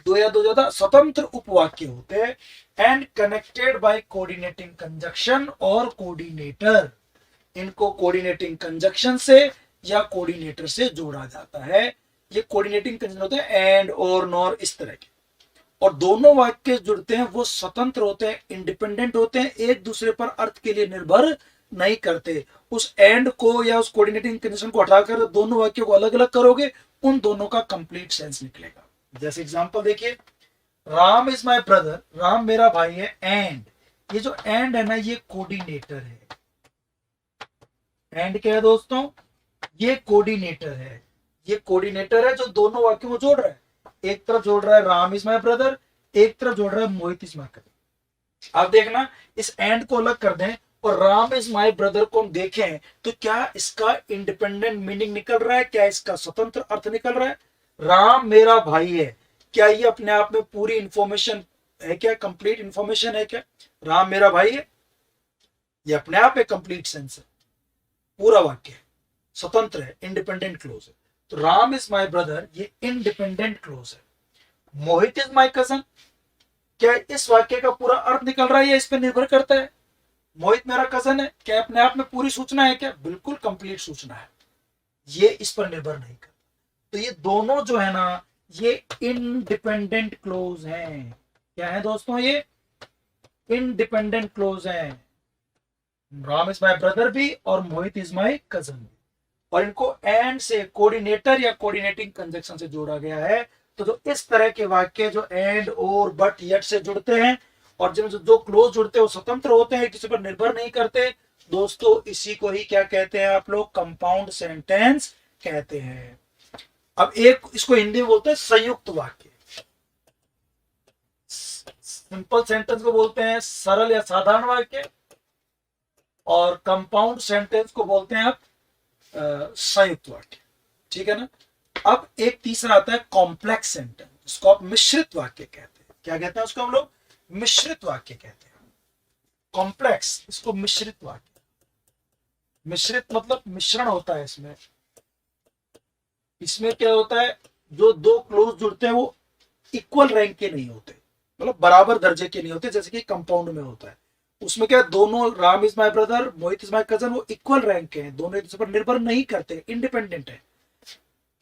दो या दो ज्यादा स्वतंत्र उपवाक्य होते हैं, and connected by coordinating conjunction और कोऑर्डिनेटर। इनको कोऑर्डिनेटिंग कंजक्शन से या कोऑर्डिनेटर से जोड़ा जाता है। ये कोऑर्डिनेटिंग कंजक्शन होते हैं एंड, और, नॉर, इस तरह के। और दोनों वाक्य जुड़ते हैं वो स्वतंत्र होते हैं, इंडिपेंडेंट होते हैं, एक दूसरे पर अर्थ के लिए निर्भर नहीं करते। उस एंड को या उस कोऑर्डिनेटिंग कंडीशन को हटाकर दोनों वाक्यों को अलग अलग करोगे, उन दोनों का कंप्लीट सेंस निकलेगा। जैसे एग्जांपल देखिए, Ram is my brother, Ram मेरा भाई है, एंड, ये जो एंड है ना, ये कोऑर्डिनेटर है। एंड क्या है दोस्तों? ये कोऑर्डिनेटर है। ये कोऑर्डिनेटर है जो दोनों वाक्यों को जोड़ रहा है। एक तरफ जोड़ रहा है राम इज माय ब्रदर, एक तरफ जोड़ रहा है मोहित इज माय ब्रदर। आप देखना, इस एंड को अलग कर दें और राम इज माय ब्रदर को हम देखें तो क्या इसका इंडिपेंडेंट मीनिंग निकल रहा है, क्या इसका स्वतंत्र अर्थ निकल रहा है? राम मेरा भाई है, क्या ये अपने आप में पूरी इंफॉर्मेशन है? क्या कंप्लीट इंफॉर्मेशन है? क्या राम मेरा भाई है? ये अपने आप में कंप्लीट सेंस है, पूरा वाक्य है, स्वतंत्र है, इंडिपेंडेंट क्लोज है। तो राम इज माय ब्रदर, ये इंडिपेंडेंट क्लोज है। मोहित इज माय कजन, क्या इस वाक्य का पूरा अर्थ निकल रहा है या इस पर निर्भर करता है? मोहित मेरा कजन है, क्या अपने आप में पूरी सूचना है? क्या बिल्कुल कंप्लीट सूचना है, ये इस पर निर्भर नहीं करता। तो ये दोनों जो है ना, ये इंडिपेंडेंट क्लोज हैं। क्या है दोस्तों? ये इंडिपेंडेंट क्लोज हैं। राम इज माय ब्रदर भी और मोहित इज माय कजन भी, और इनको एंड से, कोऑर्डिनेटर या कोऑर्डिनेटिंग कंजक्शन से जोड़ा गया है। तो जो इस तरह के वाक्य जो एंड, और, बट, यट से जुड़ते हैं और जो क्लोज जुड़ते हैं वो स्वतंत्र होते हैं, किसी पर निर्भर नहीं करते दोस्तों, इसी को ही क्या कहते हैं आप लोग? कंपाउंड सेंटेंस कहते हैं। अब एक इसको हिंदी में बोलते हैं संयुक्त वाक्य। सिंपल सेंटेंस को बोलते हैं सरल या साधारण वाक्य, और कंपाउंड सेंटेंस को बोलते हैं आप संयुक्त वाक्य। ठीक है ना? अब एक तीसरा आता है कॉम्प्लेक्स सेंटेंस, जिसको आप मिश्रित वाक्य कहते हैं। क्या कहते हैं उसको हम लोग? मिश्रित वाक्य कहते हैं। कॉम्प्लेक्स, इसको मिश्रित वाक्य। मिश्रित मतलब मिश्रण होता है इसमें। इसमें क्या होता है, जो दो क्लोज जुड़ते हैं वो इक्वल रैंक के नहीं होते, मतलब बराबर दर्जे के नहीं होते, जैसे कि कंपाउंड में होता है। उसमें क्या, दोनों Ram is my brother, Mohit is my cousin, वो इक्वल रैंक के हैं, दोनों एक दूसरे पर निर्भर नहीं करते, इंडिपेंडेंट है।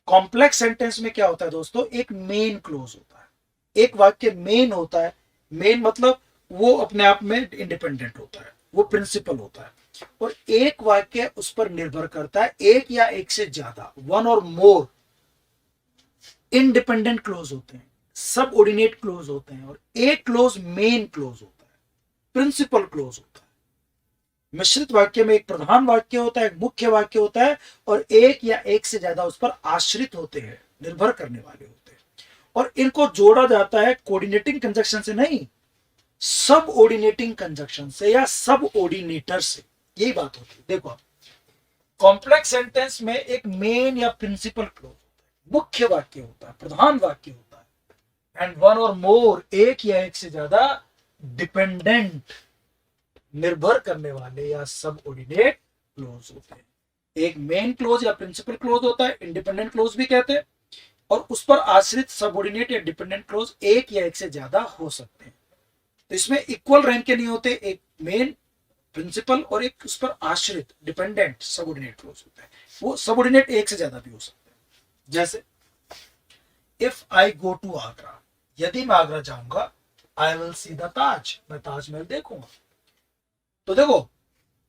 कॉम्प्लेक्स सेंटेंस में क्या होता है दोस्तों? एक मेन क्लोज होता है, एक वाक्य मेन होता है। मेन मतलब वो अपने आप में इंडिपेंडेंट होता है, वो प्रिंसिपल होता है, और एक वाक्य उस पर निर्भर करता है। एक या एक से ज्यादा, वन और मोर इंडिपेंडेंट क्लोज होते हैं, सब ऑर्डिनेट क्लोज होते हैं, और एक क्लोज मेन क्लोज होता है, प्रिंसिपल क्लोज होता है। मिश्रित वाक्य में एक प्रधान वाक्य होता है, एक मुख्य वाक्य होता है, और एक या एक से ज्यादा उस पर आश्रित होते हैं, निर्भर करने वाले होते हैं। और इनको जोड़ा जाता है कोऑर्डिनेटिंग कंजक्शन से नहीं, सब ऑर्डिनेटिंग कंजक्शन से या सब ऑर्डिनेटर से। यही बात होती है। देखो आप, कॉम्प्लेक्स सेंटेंस में एक मेन या प्रिंसिपल क्लोज होता है, मुख्य वाक्य होता है, प्रधान वाक्य होता है, एंड वन और मोर, एक या एक से ज्यादा डिपेंडेंट, निर्भर करने वाले या सब ऑर्डिनेट क्लोज होते हैं। एक मेन क्लोज या प्रिंसिपल क्लोज होता है, इंडिपेंडेंट क्लोज भी कहते हैं, और उस पर आश्रित सबऑर्डिनेट या डिपेंडेंट क्लोज एक या एक से ज्यादा हो सकते हैं। तो इसमें इक्वल रैंक के नहीं होते, एक मेन, प्रिंसिपल, और एक उस पर आश्रित डिपेंडेंट सबऑर्डिनेट क्लोज होता है। वो सबऑर्डिनेट एक से ज्यादा भी हो सकते हैं। जैसे if I go to Agra, यदि मैं आगरा जाऊंगा, आई विल सी द ताज, मैं ताजमहल देखूंगा। तो देखो,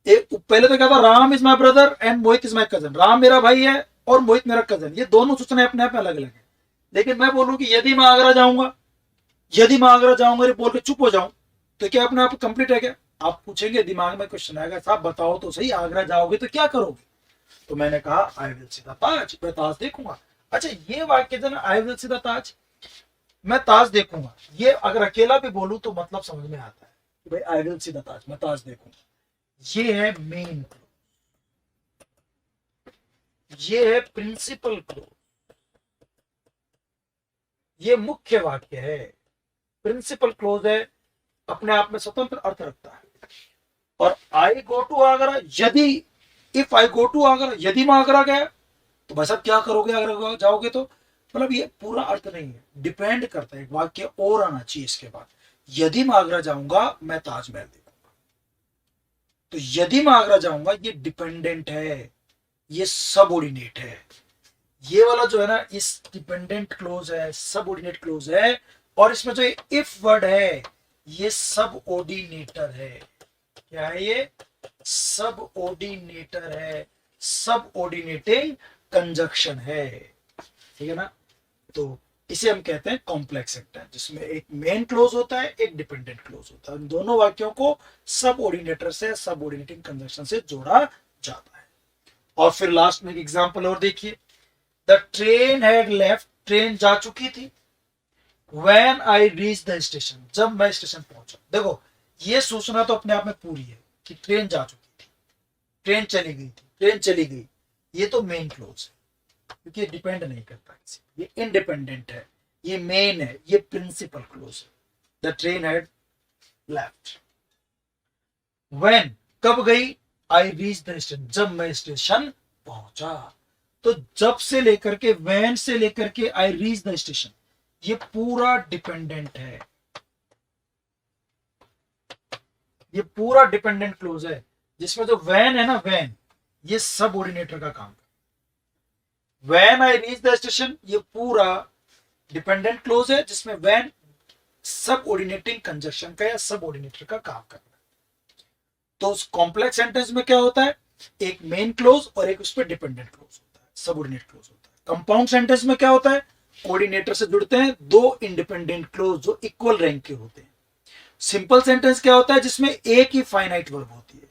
एक पहले तो क्या था, Ram is my brother and Mohit is my cousin. Ram मेरा भाई है और मोहित मेरा कजन, ये दोनों सूचनाएं अपने आप में अलग अलग है। लेकिन मैं बोलूं कि यदि मैं आगरा जाऊंगा, यदि मैं आगरा जाऊंगा बोल के चुप हो जाऊं तो क्या अपने आप कंप्लीट है क्या? आप पूछेंगे, दिमाग में क्वेश्चन आएगा, साहब बताओ तो सही, आगरा जाओगे तो क्या करोगे? तो मैंने कहा आई विल सी द ताज, मैं ताज देखूंगा। अच्छा, ये वाक्य जो ना आई विल सी द ताज, मैं ताज देखूंगा, ये अगर अकेला भी बोलूं तो मतलब समझ में आता है कि भाई आई विल सी द ताज, मैं ताज देखूंगा। ये है मेन क्लोज, ये है प्रिंसिपल क्लोज, ये मुख्य वाक्य है। प्रिंसिपल क्लोज है, अपने आप में स्वतंत्र अर्थ रखता है। और आई गो टू आगरा, यदि, if I go to Agra, यदि मैं आगरा गया तो भाई साहब क्या करोगे आगरा जाओगे तो, मतलब ये पूरा अर्थ नहीं है, डिपेंड करता है। एक वाक्य और आना चाहिए इसके बाद, यदि मैं आगरा जाऊंगा मैं ताजमहल देखूंगा। तो यदि मैं आगरा जाऊंगा ये डिपेंडेंट है, ये सबऑर्डिनेट है। ये वाला जो है ना, इस डिपेंडेंट क्लोज है, सबऑर्डिनेट क्लोज है। और इसमें जो इफ वर्ड है ये सबऑर्डिनेटर है। क्या है ये? सबऑर्डिनेटर है, सबऑर्डिनेटिंग कंजक्शन है, ठीक है ना। तो इसे हम कहते हैं कॉम्प्लेक्स सेंटेंस, जिसमें एक मेन क्लोज होता है, एक डिपेंडेंट क्लोज होता है। इन दोनों वाक्यों को सबऑर्डिनेटर से, सबऑर्डिनेटिंग कंजक्शन से जोड़ा जाता है। और फिर लास्ट में एक एग्जांपल और देखिए, the train had left, train जा चुकी थी। When I reached the station, जब मैं स्टेशन पहुंचा। देखो, ये सूचना तो अपने आप में पूरी है कि ट्रेन जा चुकी थी, ट्रेन चली गई थी, ट्रेन चली गई। ये तो मेन क्लोज है, क्योंकि ये डिपेंड नहीं करता किसी, ये इंडिपेंडेंट है, ये मेन है, ये प्रिंसिपल क्लोज है। The train had left. When, कब गई? आई रीच द स्टेशन, जब मैं स्टेशन पहुंचा। तो जब से लेकर के, when से लेकर के आई रीच द स्टेशन, ये पूरा डिपेंडेंट है, ये पूरा डिपेंडेंट क्लोज है, जिसमें जो वैन है ना, वैन, ये सब ऑर्डिनेटर का काम है। When I reach the station, ये पूरा डिपेंडेंट क्लोज है, जिसमें वैन सब ऑर्डिनेटिंग कंजक्शन का या सब ऑर्डिनेटर का काम करना है। तो उस कॉम्प्लेक्स सेंटेंस में क्या होता है? एक मेन क्लोज और एक उस पर डिपेंडेंट क्लोज होता है, सब ऑर्डिनेट क्लोज होता है। कंपाउंड सेंटेंस में क्या होता है? कोऑर्डिनेटर से जुड़ते हैं दो इंडिपेंडेंट क्लोज जो इक्वल रैंक के होते हैं। सिंपल सेंटेंस क्या होता है? जिसमें एक ही फाइनाइट वर्ब होती है।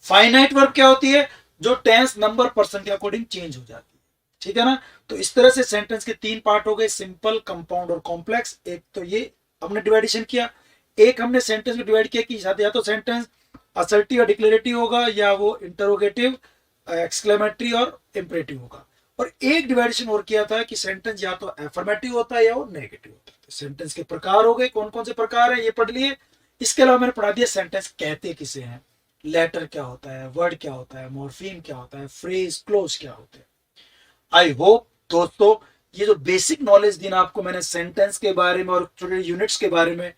फाइनाइट वर्ब क्या होती है? जो टेंस, नंबर, पर्सन के अकॉर्डिंग चेंज हो जाती है, ठीक है ना। तो इस तरह से सेंटेंस के तीन पार्ट हो गए, सिंपल, कंपाउंड और कॉम्प्लेक्स। एक तो ये हमने डिवाइडेशन किया, एक हमने सेंटेंस को डिवाइड किया कि या तो सेंटेंस असर्टिव और डिक्लेरेटिव होगा, या वो इंटरोगेटिव, एक्सक्लेमेटरी और इंपरेटिव होगा। और एक डिवाइडेशन और किया था कि सेंटेंस या तो अफर्मेटिव होता है या वो नेगेटिव होता है। तो सेंटेंस के प्रकार हो गए, कौन कौन से प्रकार है ये पढ़ लिए। इसके अलावा मैंने पढ़ा दिया सेंटेंस कहते किसे हैं, लेटर क्या होता है, वर्ड क्या होता है, मॉर्फीम क्या होता है, फ्रेज, क्लोज क्या होते हैं। आई होप दोस्तों ये जो बेसिक नॉलेज दी ना आपको मैंने सेंटेंस के बारे में और छोटे यूनिट्स के बारे में,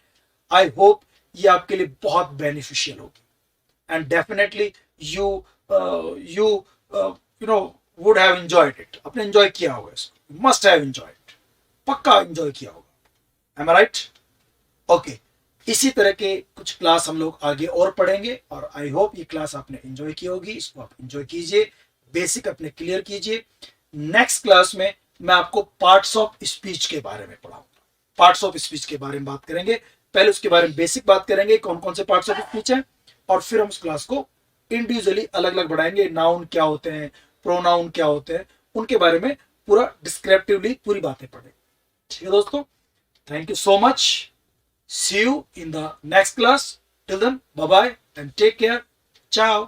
आई होप ये आपके लिए बहुत बेनिफिशियल होगी। And definitely you know would have enjoyed it. आपने एंजॉय किया होगा इसको, मस्ट हैव एंजॉयड, पक्का एंजॉय किया होगा। एम आई राइट? ओके, इसी तरह के कुछ क्लास हम लोग आगे और पढ़ेंगे, और आई होप ये क्लास आपने एंजॉय की होगी। इसको आप एंजॉय कीजिए, बेसिक अपने क्लियर कीजिए। नेक्स्ट क्लास में मैं आपको पार्ट्स ऑफ स्पीच के बारे में पढ़ाऊंगा। पार्ट्स ऑफ स्पीच के बारे में बात करेंगे, पहले उसके बारे में बेसिक बात करेंगे, कौन कौन से पार्ट्स ऑफ स्पीच हैं, और फिर हम उस क्लास को इंडिविजुअली अलग अलग बढ़ाएंगे। नाउन क्या होते हैं, प्रोनाउन क्या होते हैं, उनके बारे में पूरा डिस्क्रिप्टिवली पूरी बातें पढ़ेंगे। ठीक है दोस्तों, thank you so much. See you in the next class. Till then, bye bye and take care. Ciao.